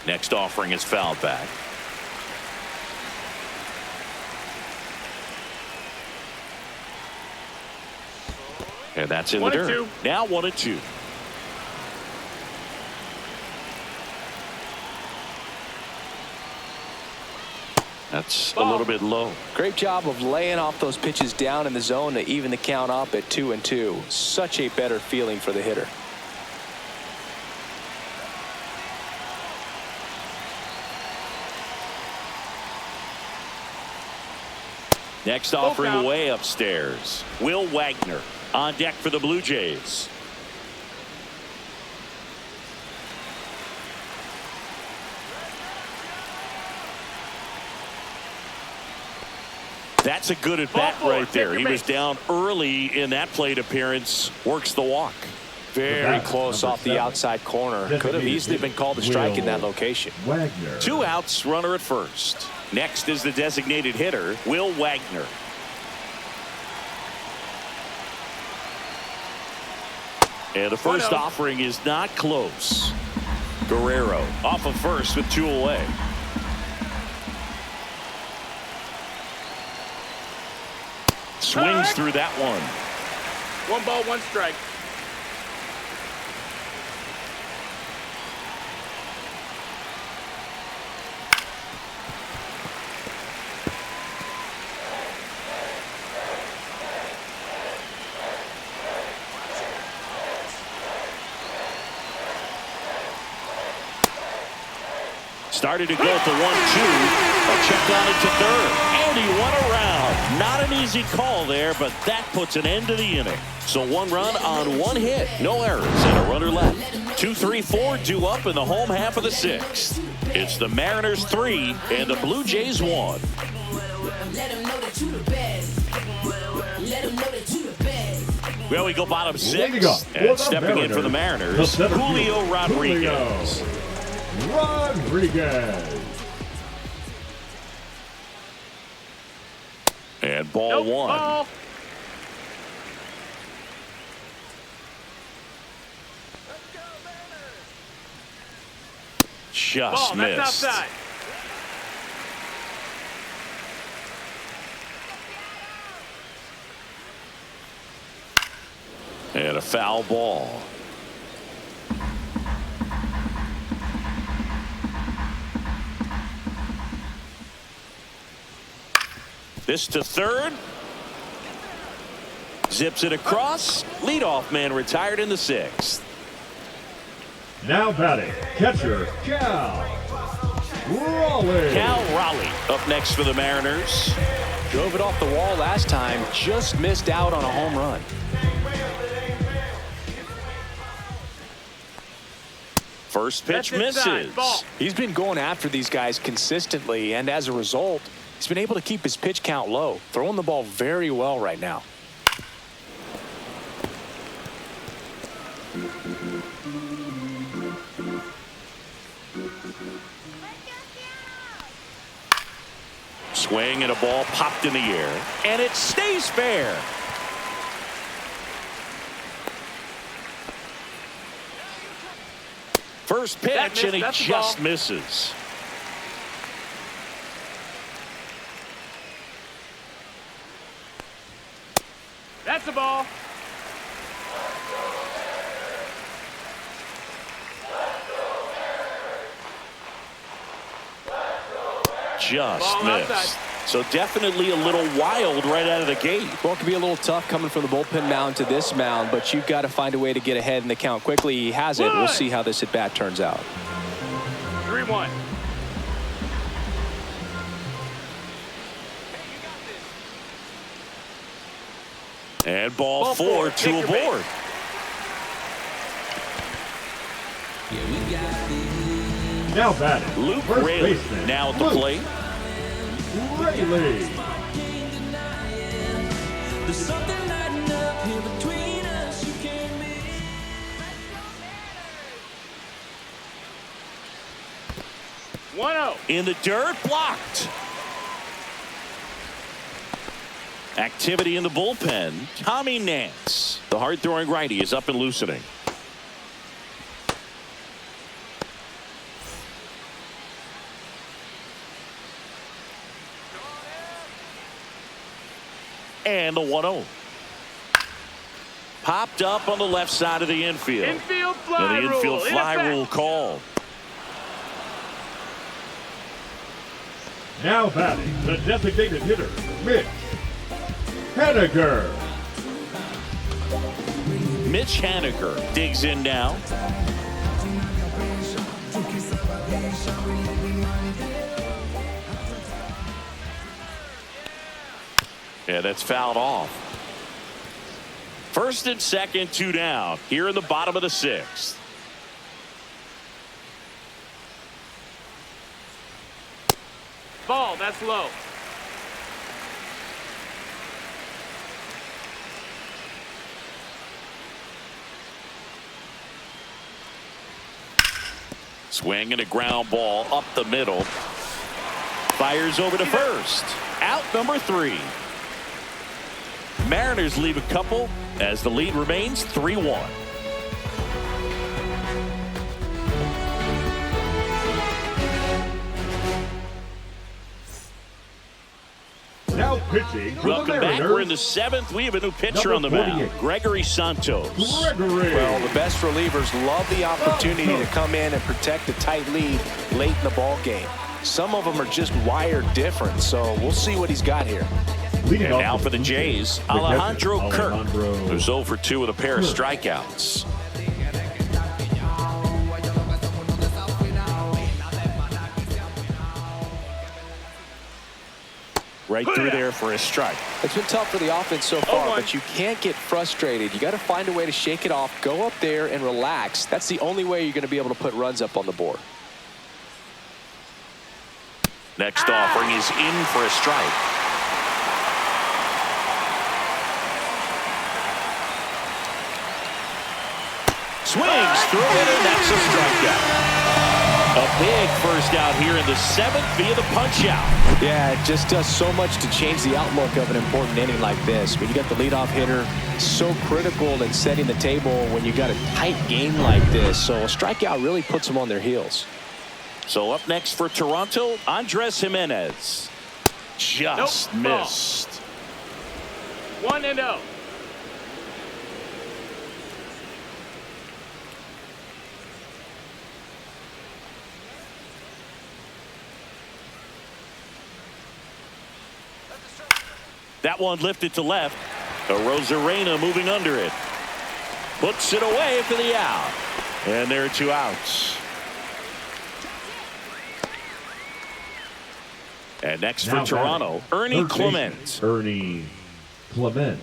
Next offering is fouled back. And that's in the dirt. Now 1-2. That's a little bit low. Great job of laying off those pitches down in the zone to even the count up at 2-2. Such a better feeling for the hitter. Next offering way upstairs. Will Wagner on deck for the Blue Jays. That's a good at bat right there. He was down early in that plate appearance. Works the walk. Very close off the outside corner. Could have easily been called a strike in that location. Wagner. 2 outs, runner at first. Next is the designated hitter, Will Wagner. And the first offering is not close. Guerrero off of first with 2 away. Swings through that one. 1 ball, 1 strike. Started to go at the 1-2. A check on it to third. And he won around. Not an easy call there, but that puts an end to the inning. So 1 run on 1 hit. No errors and a runner left. 2, 3, 4 due up in the home half of the 6th. It's the Mariners 3 and the Blue Jays 1. Well, we go bottom 6. And stepping in for the Mariners, Julio Rodriguez. Rodriguez. And ball 1. Ball. Just Ball, missed. that's outside. And a foul ball. This to third. Zips it across. Leadoff man retired in the 6th. Now batting, catcher Cal Raleigh. Cal Raleigh up next for the Mariners. Drove it off the wall last time. Just missed out on a home run. First pitch That's inside. misses. Ball. He's been going after these guys consistently, and as a result, he's been able to keep his pitch count low, throwing the ball very well right now. Swing and a ball popped in the air, and it stays fair. First pitch, and he just misses. That's the ball. Just Ball missed. outside. So definitely a little wild right out of the gate. Well, it can be a little tough coming from the bullpen mound to this mound, but you've got to find a way to get ahead in the count quickly. He has it. We'll see how this at bat turns out. 3-1. And ball 4, 2 aboard. Now batting, Luke first Raley baseman, now at the Luke plate. Raley. In the dirt, blocked. Activity in the bullpen. Tommy Nance, the hard-throwing righty, is up and loosening. And the 1-0. Popped up on the left side of the infield. Infield fly And the rule. infield In fly effect. rule called. Now batting, the designated hitter, Mitch Haniger. Mitch Haniger digs in now. Yeah, that's fouled off. First and second, 2 down here in the bottom of the 6th. Ball, that's low. Swing and a ground ball up the middle. Fires over to first. Out number 3. Mariners leave a couple as the lead remains 3-1. Now pitching for Welcome the back. Mariners. We're in the 7th. We have a new pitcher on the Number mound, 48. Gregory Santos. Gregory. Well, the best relievers love the opportunity to come in and protect a tight lead late in the ball game. Some of them are just wired different, so we'll see what he's got here. Leading And off now for the Blue Jays, the catcher, Alejandro Kirk, Alejandro who's 0 for 2 with a pair of Kirk. strikeouts. Right through there for a strike. It's been tough for the offense so far, 0-1. but you can't get frustrated. You got to find a way to shake it off, go up there and relax. That's the only way you're going to be able to put runs up on the board. Next offering is in for a strike. Swings through it, and that's a strikeout. A big first out here in the 7th via the punch out. Yeah, it just does so much to change the outlook of an important inning like this. When you got the leadoff hitter, so critical in setting the table when you got a tight game like this. So a strikeout really puts them on their heels. So up next for Toronto, Andres Jimenez. Just Nope, ball. missed. 1-0. That one lifted to left. Rosarena moving under it. Puts it away for the out. And there are 2 outs. And next Now for Toronto, batting, Ernie third Clement. baseman, Ernie Clement.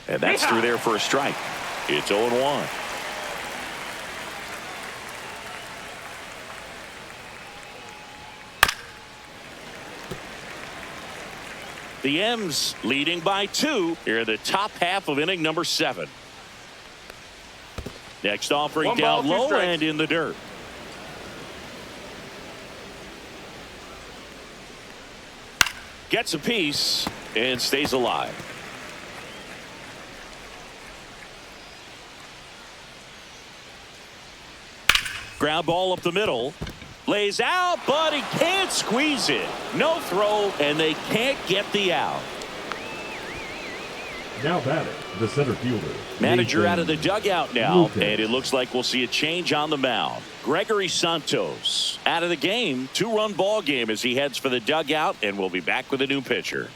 And that's through there for a strike. It's 0-1. The M's leading by 2 here in the top half of inning number 7. Next offering 1 ball, down 2 low strikes. and in the dirt. Gets a piece and stays alive. Ground ball up the middle. Lays out, but he can't squeeze it. No throw, and they can't get the out. Now batting, the center fielder. Manager Nathan out of the dugout now, Lucas. and it looks like we'll see a change on the mound. Gregory Santos out of the game. 2-run ball game as he heads for the dugout, and we'll be back with a new pitcher.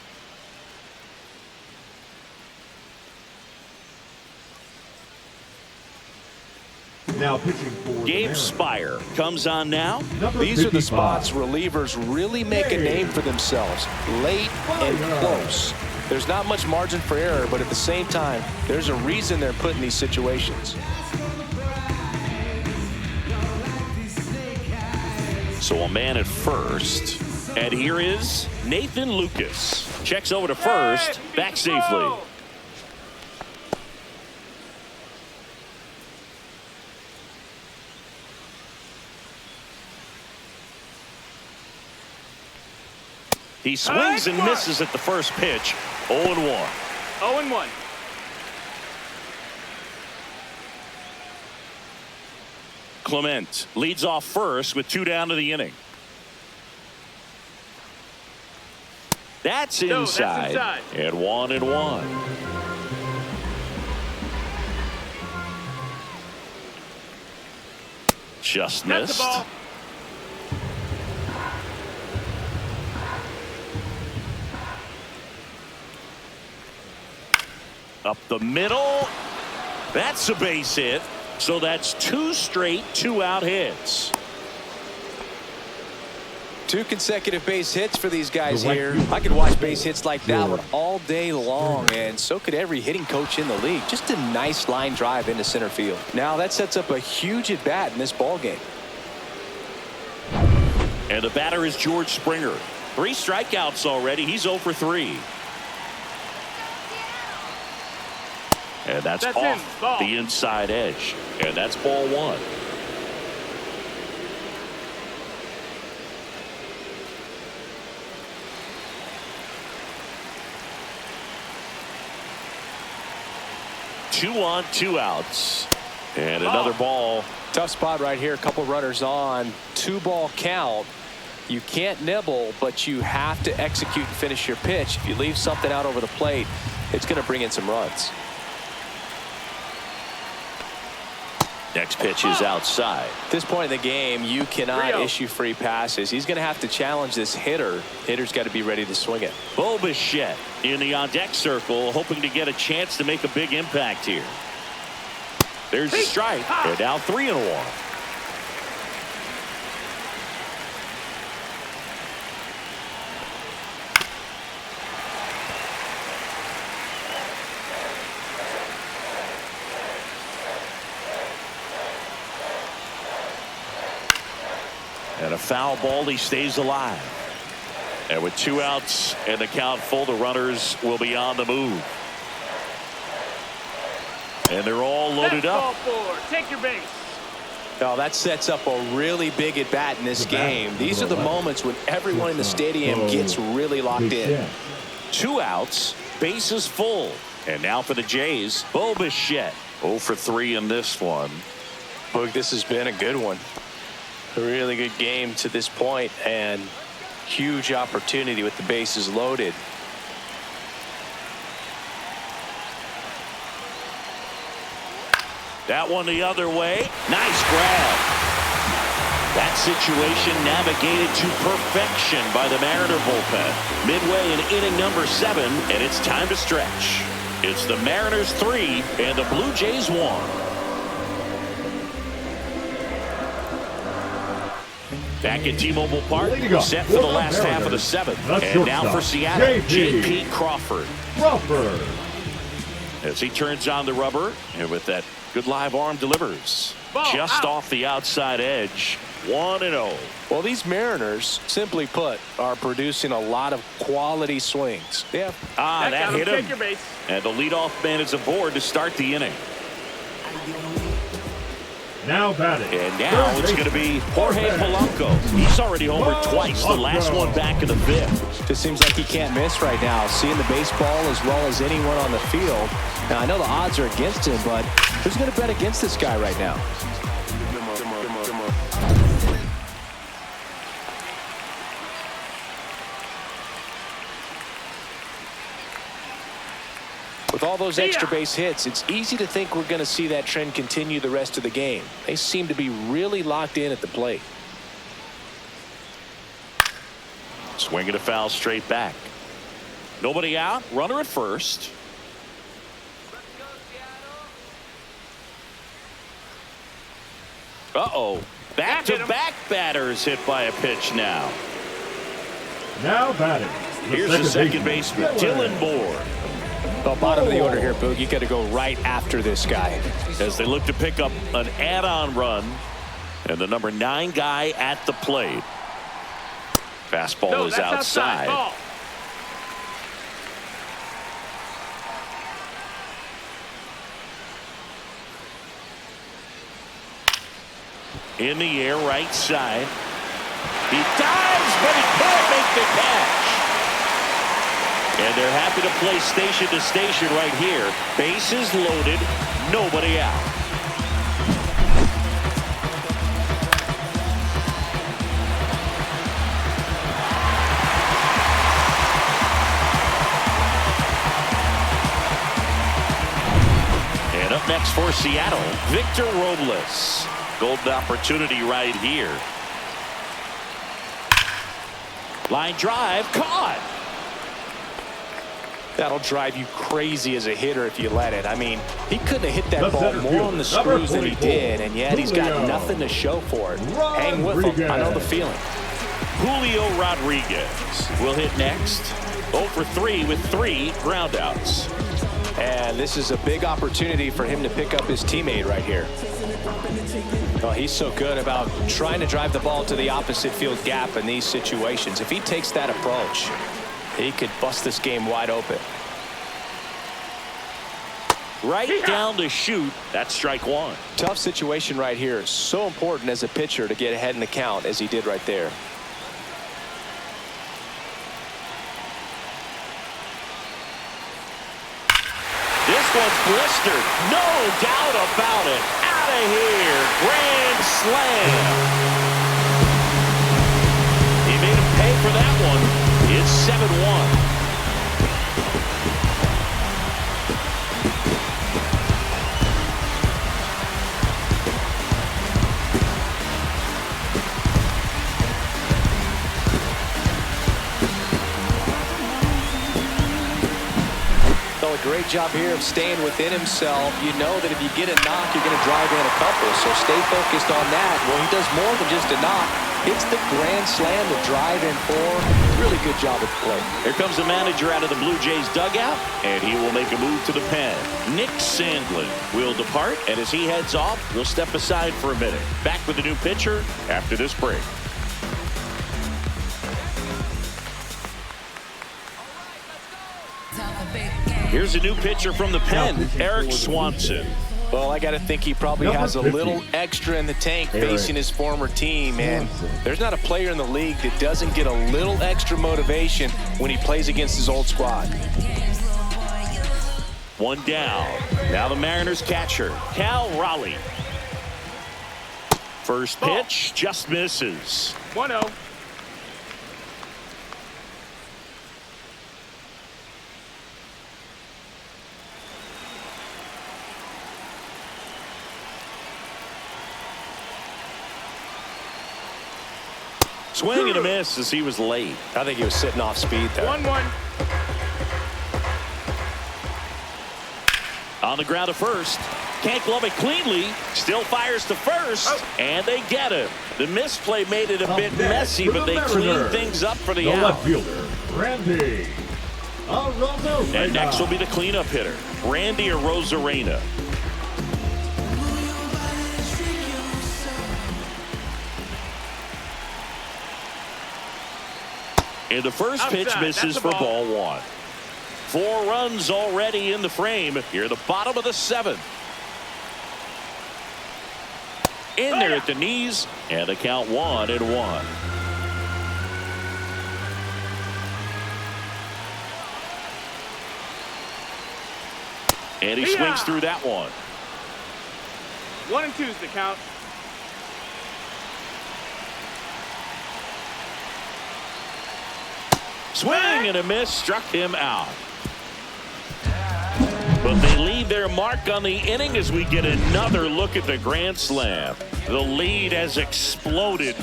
Now pitching for the Gabe Mariners. Spire comes on now. Number These are the 55. spots relievers really make a name for themselves, late and close. There's not much margin for error, but at the same time, there's a reason they're put in these situations. So a man at first. And here is Nathan Lucas. Checks over to first. Back safely. He swings and misses at the first pitch. 0-1. 0-1. Clement leads off first with 2 down to the inning. That's inside. And 1-1. Just missed. That's the ball. Up the middle. That's a base hit. So that's 2 straight 2-out hits. 2 consecutive base hits for these guys The right here. field. I could watch base hits like that Sure. one all day long, and so could every hitting coach in the league. Just a nice line drive into center field. Now that sets up a huge at bat in this ball game. And the batter is George Springer. 3 strikeouts already. He's 0 for 3. And that's That's off in. Ball. the inside edge. And that's ball 1. Two on, 2 outs. And another ball. Tough spot right here. A couple runners on. 2-ball count. You can't nibble, but you have to execute and finish your pitch. If you leave something out over the plate, it's going to bring in some runs. Next pitch is outside. At this point in the game, you cannot 3-0. issue free passes. He's going to have to challenge this hitter. Hitter's got to be ready to swing it. Bo Bichette in the on-deck circle, hoping to get a chance to make a big impact here. There's a strike. And now 3-1. And a foul ball, he stays alive. And with 2 outs and the count full, the runners will be on the move. And they're all loaded Ball up. 4. Take your base. Now that sets up a really big at bat in this game. These are the moments when everyone in the stadium gets really locked in. 2 outs, bases full. And now for the Jays, Bo Bichette. 0 for 3 in this one. Boog, this has been a good one. A really good game to this point, and huge opportunity with the bases loaded. That one the other way. Nice grab. That situation navigated to perfection by the Mariner bullpen. Midway in inning number 7, and it's time to stretch. It's the Mariners 3 and the Blue Jays 1. Back at T-Mobile Park, set for the last half of the 7th. And now for Seattle, J.P. Crawford. As he turns on the rubber, and with that good live arm delivers. Ball Just out. off the outside edge, 1-0. Well, these Mariners, simply put, are producing a lot of quality swings. Yeah. That got him. hit Take him. your base. And the leadoff man is aboard to start the inning. Now batting. And now it's going to be Jorge Polanco. He's already homered twice, the last one back in the 5th. Just seems like he can't miss right now. Seeing the baseball as well as anyone on the field. Now, I know the odds are against him, but who's going to bet against this guy right now? With all those extra base hits, it's easy to think we're going to see that trend continue the rest of the game. They seem to be really locked in at the plate. Swinging a foul straight back. Nobody out. Runner at first. Uh-oh. Back-to-back batters hit by a pitch now. Now batting. Here's the second baseman, Dylan Moore. Well, bottom of the order here, Boog. You got to go right after this guy. As they look to pick up an add-on run. And the number 9 guy at the plate. Fastball is that's outside. Ball. In the air, right side. He dives, but he can't make the catch. And they're happy to play station to station right here. Bases loaded, nobody out. Up next for Seattle, Victor Robles. Golden opportunity right here. Line drive, caught. That'll drive you crazy as a hitter if you let it. I mean, he couldn't have hit that The ball center more fielder, on the number screws than he 24, did, and yet he's got Julio nothing to show for it. Hang with him. I know the feeling. Julio Rodriguez will hit next. 0 for 3 with 3 groundouts. And this is a big opportunity for him to pick up his teammate right here. Oh, he's so good about trying to drive the ball to the opposite field gap in these situations. If he takes that approach, he could bust this game wide open. Right down to shoot. That's strike one. Tough situation right here. So important as a pitcher to get ahead in the count as he did right there. This one's blistered. No doubt about it. Out of here. Grand slam. He made him pay for that one. It's 7-1. A great job here of staying within himself. You know that if you get a knock, you're going to drive in a couple. So stay focused on that. Well, he does more than just a knock. It's the grand slam, the drive in 4. Really good job at the plate. Here comes the manager out of the Blue Jays dugout, and he will make a move to the pen. Nick Sandlin will depart, and as he heads off, we'll step aside for a minute. Back with the new pitcher after this break. Here's a new pitcher from the pen, Eric Swanson. Well, I got to think he probably has a little extra in the tank facing his former team, and there's not a player in the league that doesn't get a little extra motivation when he plays against his old squad. One down. Now the Mariners catcher, Cal Raleigh. First pitch just misses. 1-0. Swing and a miss as he was late. I think he was sitting off speed there. 1-1. On the ground to first. Can't glove it cleanly. Still fires to first. And they get him. The misplay made it a bit messy, but they cleaned things up for the out. left fielder, Randy Arozarena. And next will be the cleanup hitter, Randy Arozarena. And the first pitch misses for ball 1. 4 runs already in the frame. Here at the bottom of the 7th. In there at the knees, and the count 1-1. And he swings through that one. 1-2 is the count. Swing and a miss, struck him out. But they leave their mark on the inning as we get another look at the grand slam. The lead has exploded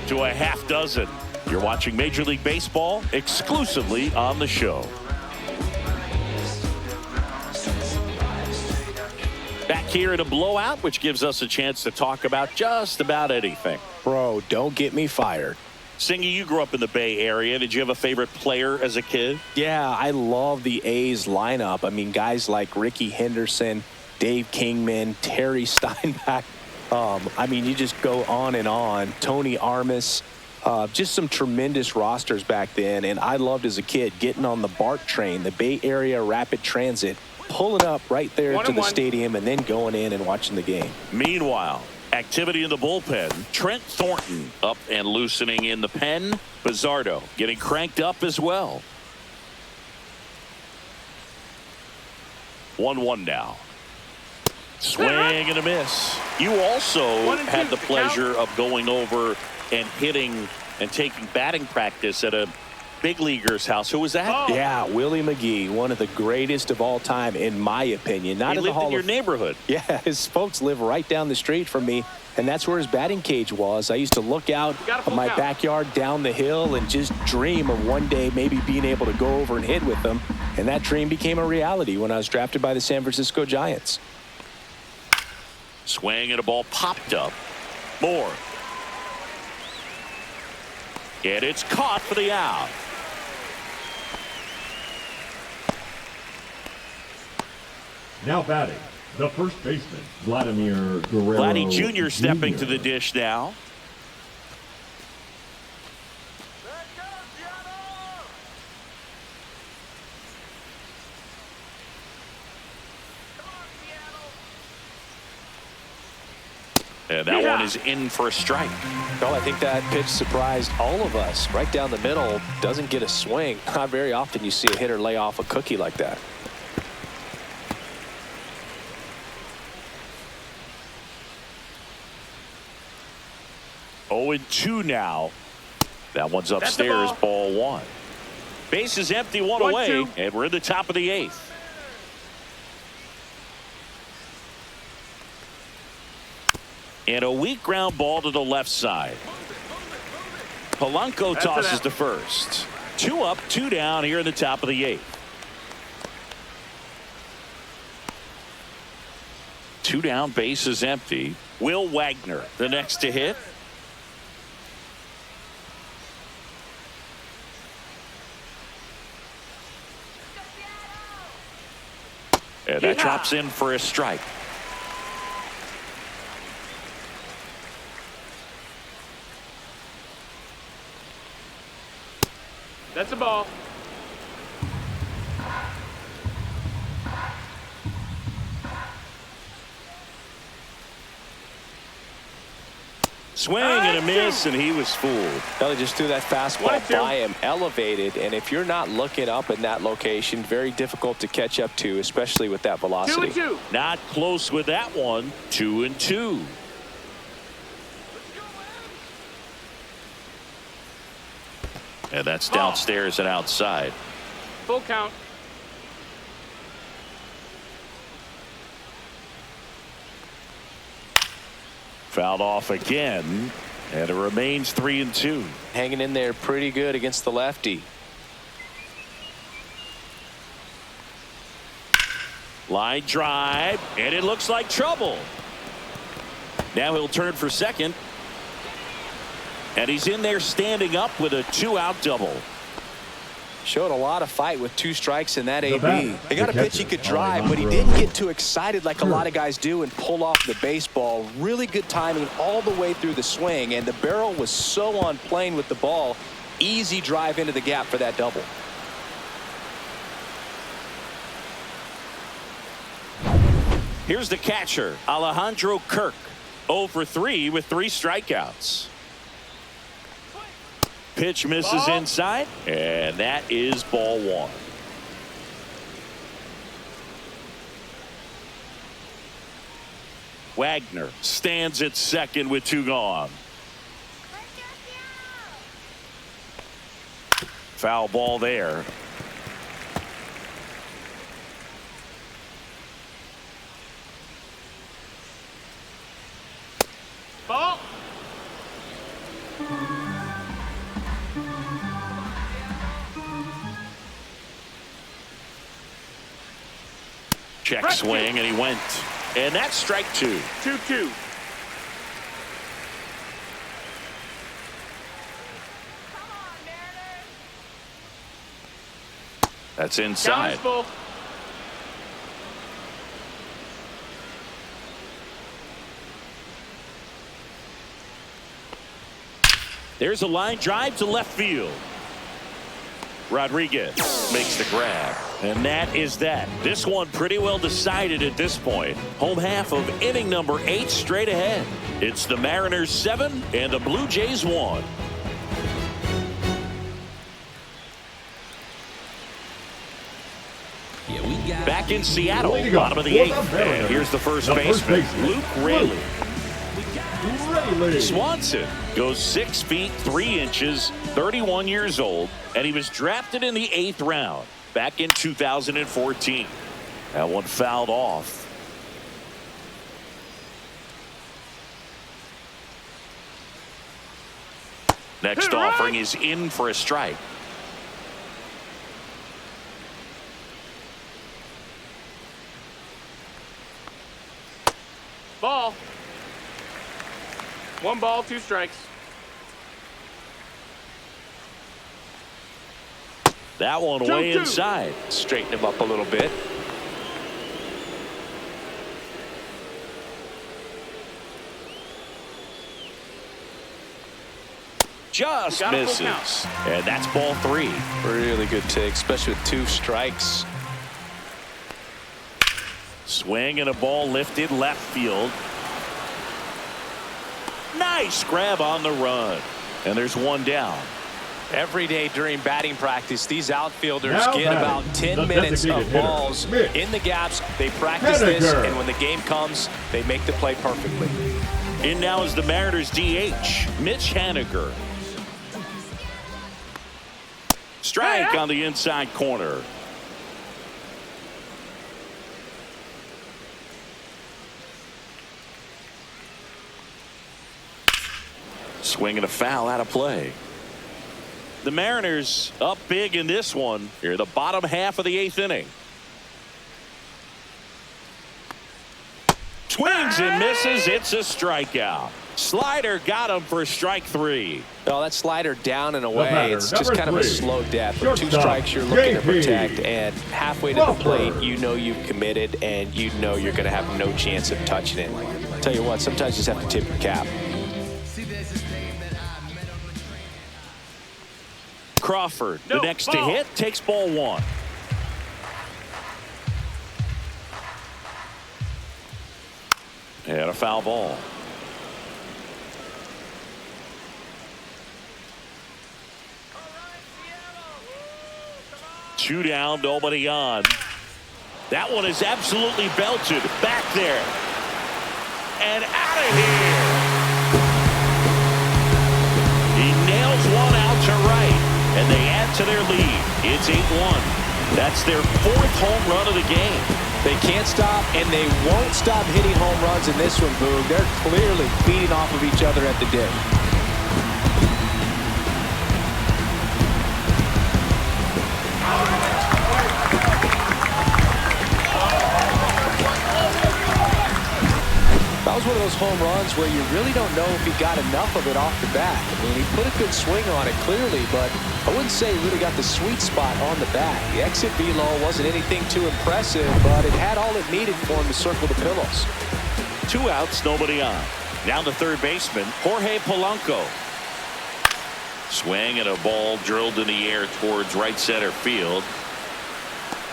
to a half dozen. You're watching Major League Baseball exclusively on the show. Back here in a blowout, which gives us a chance to talk about just about anything. Bro, don't get me fired. Singy, you grew up in the Bay Area. Did you have a favorite player as a kid? Yeah, I love the A's lineup. I mean, guys like Ricky Henderson, Dave Kingman, Terry Steinbach. I mean, you just go on and on. Tony Armas. Just some tremendous rosters back then. And I loved as a kid getting on the BART train, the Bay Area Rapid Transit, pulling up right there to the stadium and then going in and watching the game. Meanwhile, activity in the bullpen. Trent Thornton up and loosening in the pen. Bizzardo getting cranked up as well. 1-1 now. Swing and a miss. You also had the pleasure of going over and hitting and taking batting practice at a big leaguer's house. Who was that? Oh. Yeah, Willie McGee, one of the greatest of all time, in my opinion. Not He in the lived in Hall your of neighborhood. Yeah, his folks live right down the street from me, and that's where his batting cage was. I used to look out Got a full of my count. backyard down the hill and just dream of one day maybe being able to go over and hit with him, and that dream became a reality when I was drafted by the San Francisco Giants. Swing and a ball popped up. Moore. And it's caught for the out. Now batting, the first baseman, Vladimir Guerrero. Vladdy Jr. stepping to the dish now. And that one is in for a strike. Well, I think that pitch surprised all of us. Right down the middle, doesn't get a swing. Not very often you see a hitter lay off a cookie like that. Oh, and 2 now. That one's That's the upstairs, ball. ball 1. Base is empty, one 1-2. away, and we're in the top of the 8th. And a weak ground ball to the left side. Polanco That's tosses it. to first. 2 up, 2 down here in the top of the 8th. 2 down, base is empty. Will Wagner, the next to hit. And that Yeehaw. drops in for a strike. That's a ball. Swing and a miss, and he was fooled. Belly just threw that fastball 1-2. by him, elevated, and if you're not looking up in that location, very difficult to catch up to, especially with that velocity. 2-2. Not close with that one. 2-2. And that's downstairs and outside. Full count. Fouled off again, and it remains 3-2. Hanging in there pretty good against the lefty. Line drive, and it looks like trouble. Now he'll turn for second. And he's in there standing up with a 2-out double. Showed a lot of fight with 2 strikes in that AB. batter, He got a the pitch he catcher, could drive, but he Alejandro didn't get too excited like a lot of guys do and pull off the baseball. Really good timing all the way through the swing, and the barrel was so on plane with the ball. Easy drive into the gap for that double. Here's the catcher, Alejandro Kirk. 0 for 3 with 3 strikeouts. Pitch misses Ball. inside, and that is ball 1. Wagner stands at second with 2 gone. Foul ball there. Ball. Check Strike swing, and he went. And that's strike 2. 2-2. That's Count inside. is full. There's a line drive to left field. Rodriguez makes the grab. And that is that. This one pretty well decided at this point. Home half of inning number 8 straight ahead. It's the Mariners 7 and the Blue Jays 1. Back in Seattle, Way to go. bottom of the For 8th. the Mariners, And here's the first the first baseman, baseman, Luke Raley. Luke Staley. Swanson goes 6 feet 3 inches, 31 years old, and he was drafted in the 8th round back in 2014. That one fouled off. Next offering is in for a strike. Ball. 1 ball, 2 strikes. That one way 2-2. inside. Straighten him up a little bit. Just Got a full misses. And that's ball 3. Really good take, especially with 2 strikes. Swing and a ball lifted left field. Nice grab on the run. And there's 1 down. Every day during batting practice, these outfielders Now get batting, about 10 the minutes of designated hitter, balls Mitch in the gaps. They practice this, Henniger. and when the game comes, they make the play perfectly. In now is the Mariners DH, Mitch Haniger. Strike on the inside corner. Swing and a foul out of play. The Mariners up big in this one. Here, the bottom half of the 8th inning. Swings and misses. It's a strikeout. Slider got him for strike 3. Well, that slider down and away, batter, it's just number kind of a 3. slow death. With 2 Shortstop, strikes, you're looking to JP. protect, and halfway to the Crawford. plate, you know you've committed, and you know you're going to have no chance of touching it. Tell you what, sometimes you just have to tip your cap. Crawford, No, the next to ball. hit, takes ball 1. And a foul ball. Two down, nobody on. That one is absolutely belted. Back there. And out of here. He nails one out to right. And they add to their lead. It's 8-1. That's their 4th home run of the game. They can't stop, and they won't stop hitting home runs in this one, Boog. They're clearly feeding off of each other at the dip. That was one of those home runs where you really don't know if he got enough of it off the bat. I mean, he put a good swing on it clearly, but I wouldn't say he really got the sweet spot on the bat. The exit velo wasn't anything too impressive, but it had all it needed for him to circle the pillows. 2 outs, nobody on. Now the third baseman, Jorge Polanco. Swing and a ball drilled in the air towards right center field.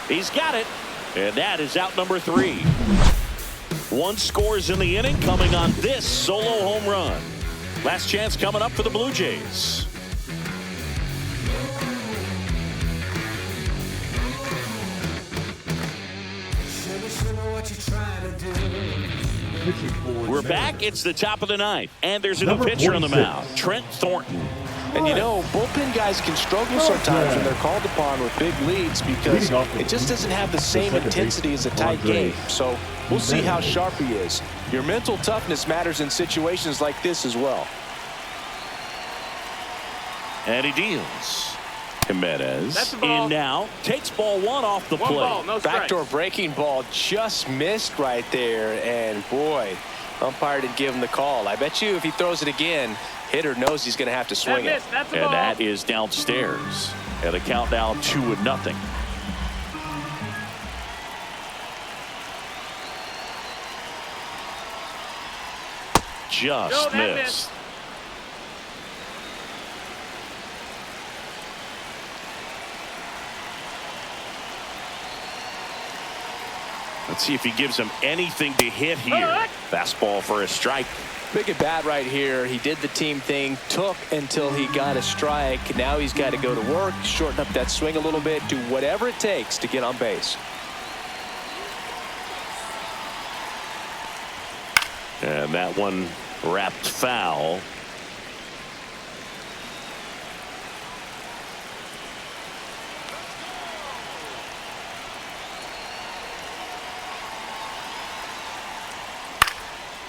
He's got it. And that is out number 3. 1 scores in the inning, coming on this solo home run. Last chance coming up for the Blue Jays. We're back. It's the top of the 9th, and there's a new Number pitcher on the 46. mound, Trent Thornton. And you know, bullpen guys can struggle sometimes when they're called upon with big leads because it just doesn't have the same intensity as a tight game. So we'll see how sharp he is. Your mental toughness matters in situations like this as well. And he deals. Jimenez That's a ball. in now, takes ball 1 off the 1 plate. ball, no strikes. Backdoor breaking ball just missed right there. And boy, umpire didn't give him the call. I bet you if he throws it again, hitter knows he's going to have to That swing it. missed. That's a And ball. that is downstairs. And the count now 2-0. Just No, that missed. missed. Let's see if he gives him anything to hit here. Alright. Fastball for a strike. Big at bat right here. He did the team thing, took until he got a strike. Now he's got to go to work, shorten up that swing a little bit, do whatever it takes to get on base. And that one Wrapped foul.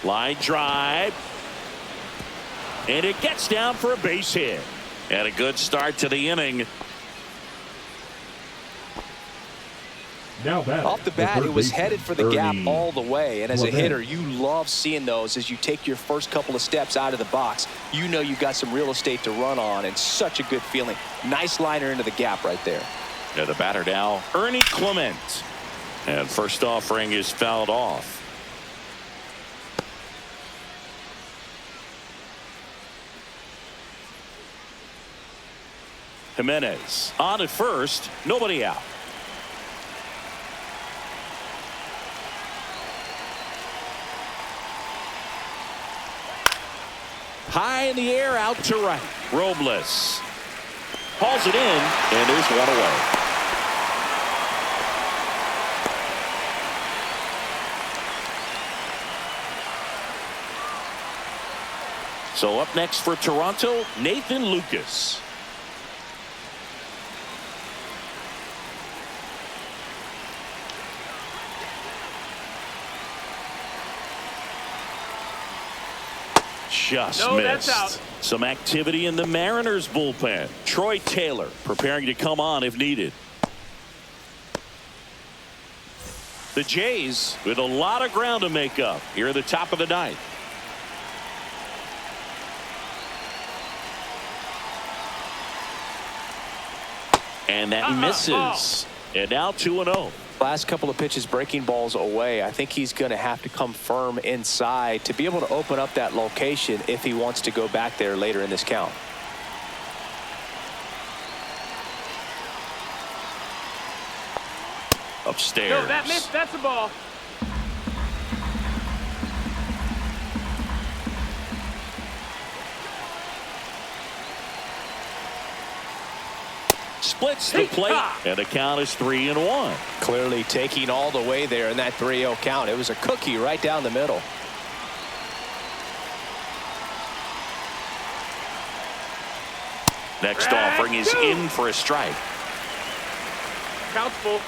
Line drive. And it gets down for a base hit. And a good start to the inning. Now batting, Off the bat, it was baseman, headed for the gap Ernie all the way. And as a Clement. hitter, you love seeing those as you take your first couple of steps out of the box. You know you got some real estate to run on, and such a good feeling. Nice liner into the gap right there. And the batter now, Ernie Clement. And first offering is fouled off. Jimenez on at first, nobody out. High in the air, out to right. Robles hauls it in, and there's one away. So up next for Toronto, Nathan Lucas. Just No, missed. that's out. Some activity in the Mariners bullpen. Troy Taylor preparing to come on if needed. The Jays with a lot of ground to make up here at the top of the ninth. And that misses. And now 2-0. Last couple of pitches breaking balls away. I think he's going to have to come firm inside to be able to open up that location if he wants to go back there later in this count. Upstairs. No, that missed. That's a ball. Splits the plate, and the count is 3-1. Clearly taking all the way there in that 3-0 count. It was a cookie right down the middle. Next offering is in for a strike. Count's full.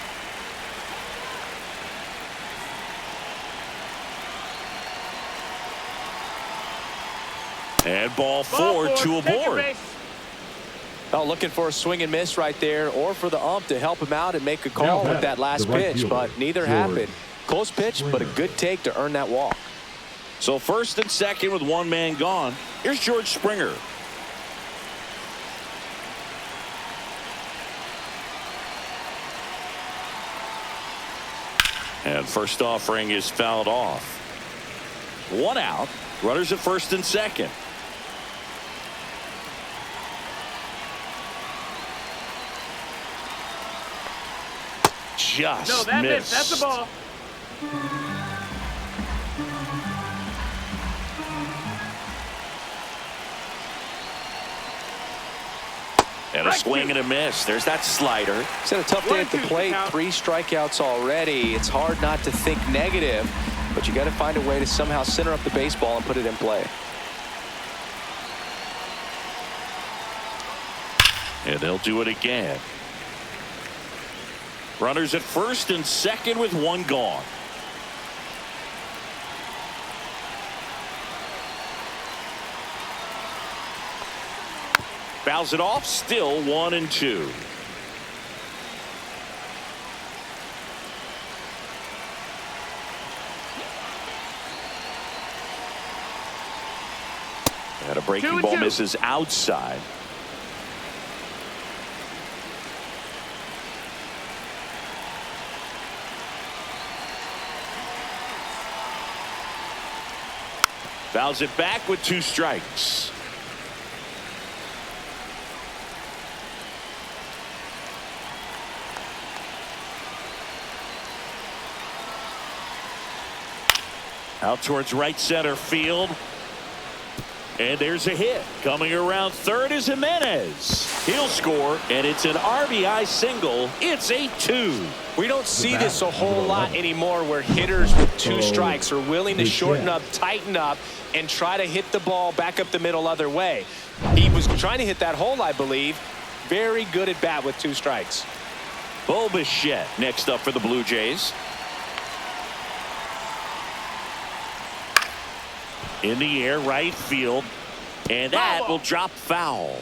And ball four, two aboard. Oh, looking for a swing and miss right there, or for the ump to help him out and make a call Now with that last the right pitch, fielder, but neither George happened. Close pitch, but a Springer. good take to earn that walk. So first and second with one man gone. Here's George Springer. And first offering is fouled off. One out. Runners at first and second. Just No, that missed. missed. That's a ball. And a swing and a miss. There's that slider. He's had a tough day at the 1-2 plate. count. 3 strikeouts already. It's hard not to think negative, but you got to find a way to somehow center up the baseball and put it in play. And they'll do it again. Runners at first and second with one gone. Fouls it off, still 1-2. And a breaking ball 2-2. misses outside. Fouls it back with 2 strikes. Out towards right center field. And there's a hit. Coming around third is Jimenez. He'll score, and it's an RBI single. It's 8-2. We don't see this a whole lot anymore where hitters with 2 strikes are willing to shorten up, tighten up, and try to hit the ball back up the middle other way. He was trying to hit that hole, I believe. Very good at bat with 2 strikes. Bo Bichette next up for the Blue Jays. In the air, right field, and that will drop foul.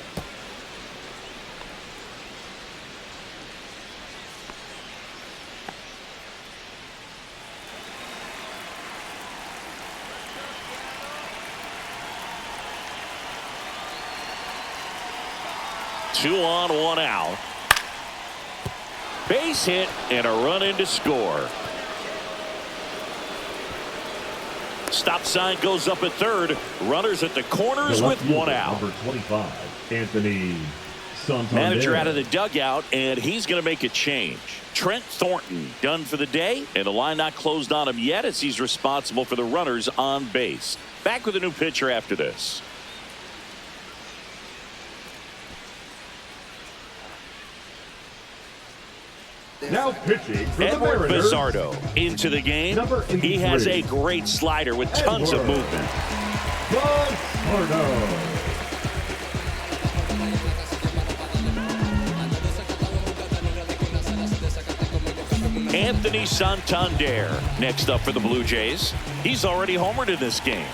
Two on, 1 out. Base hit and a run in to score. Stop sign goes up at third. Runners at the corners with 1 out. Number 25, Anthony Santander. Manager out of the dugout, and he's going to make a change. Trent Thornton done for the day, and the line not closed on him yet as he's responsible for the runners on base. Back with a new pitcher after this. Now pitching for the Edward Mariners. Bizzardo into the game. Number 83. He has a great slider with tons of movement. Bizzardo. Anthony Santander next up for the Blue Jays. He's already homered in this game.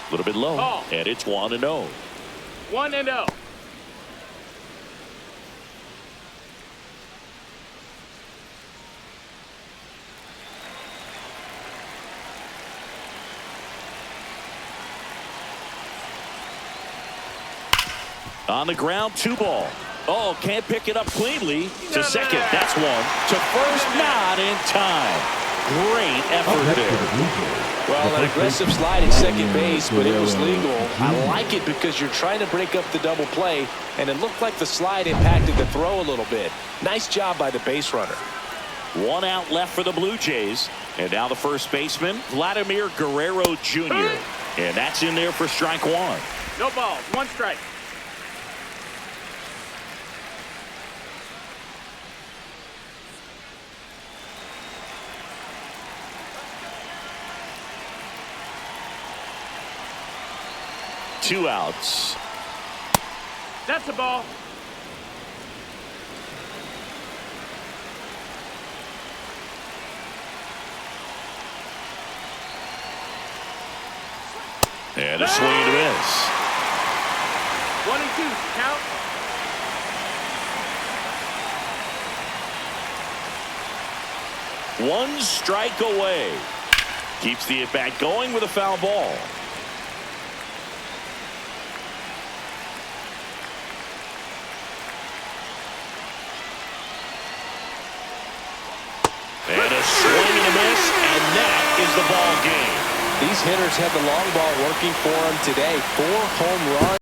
A little bit low, and it's 1-0. 1-0. On the ground, 2 ball. Oh, can't pick it up cleanly. To second, that's 1. To first, not in time. Great effort there. Well, an aggressive slide at second base, but it was legal. I like it because you're trying to break up the double play, and it looked like the slide impacted the throw a little bit. Nice job by the base runner. 1 out left for the Blue Jays. And now the first baseman, Vladimir Guerrero Jr. And that's in there for strike 1. No balls. 1 strike. Two outs. That's a ball. And a swing and a miss. 1-2. Count. One strike away. Keeps the at-bat going with a foul ball. And a swing and a miss, and that is the ball game. These hitters have the long ball working for them today. 4 home runs.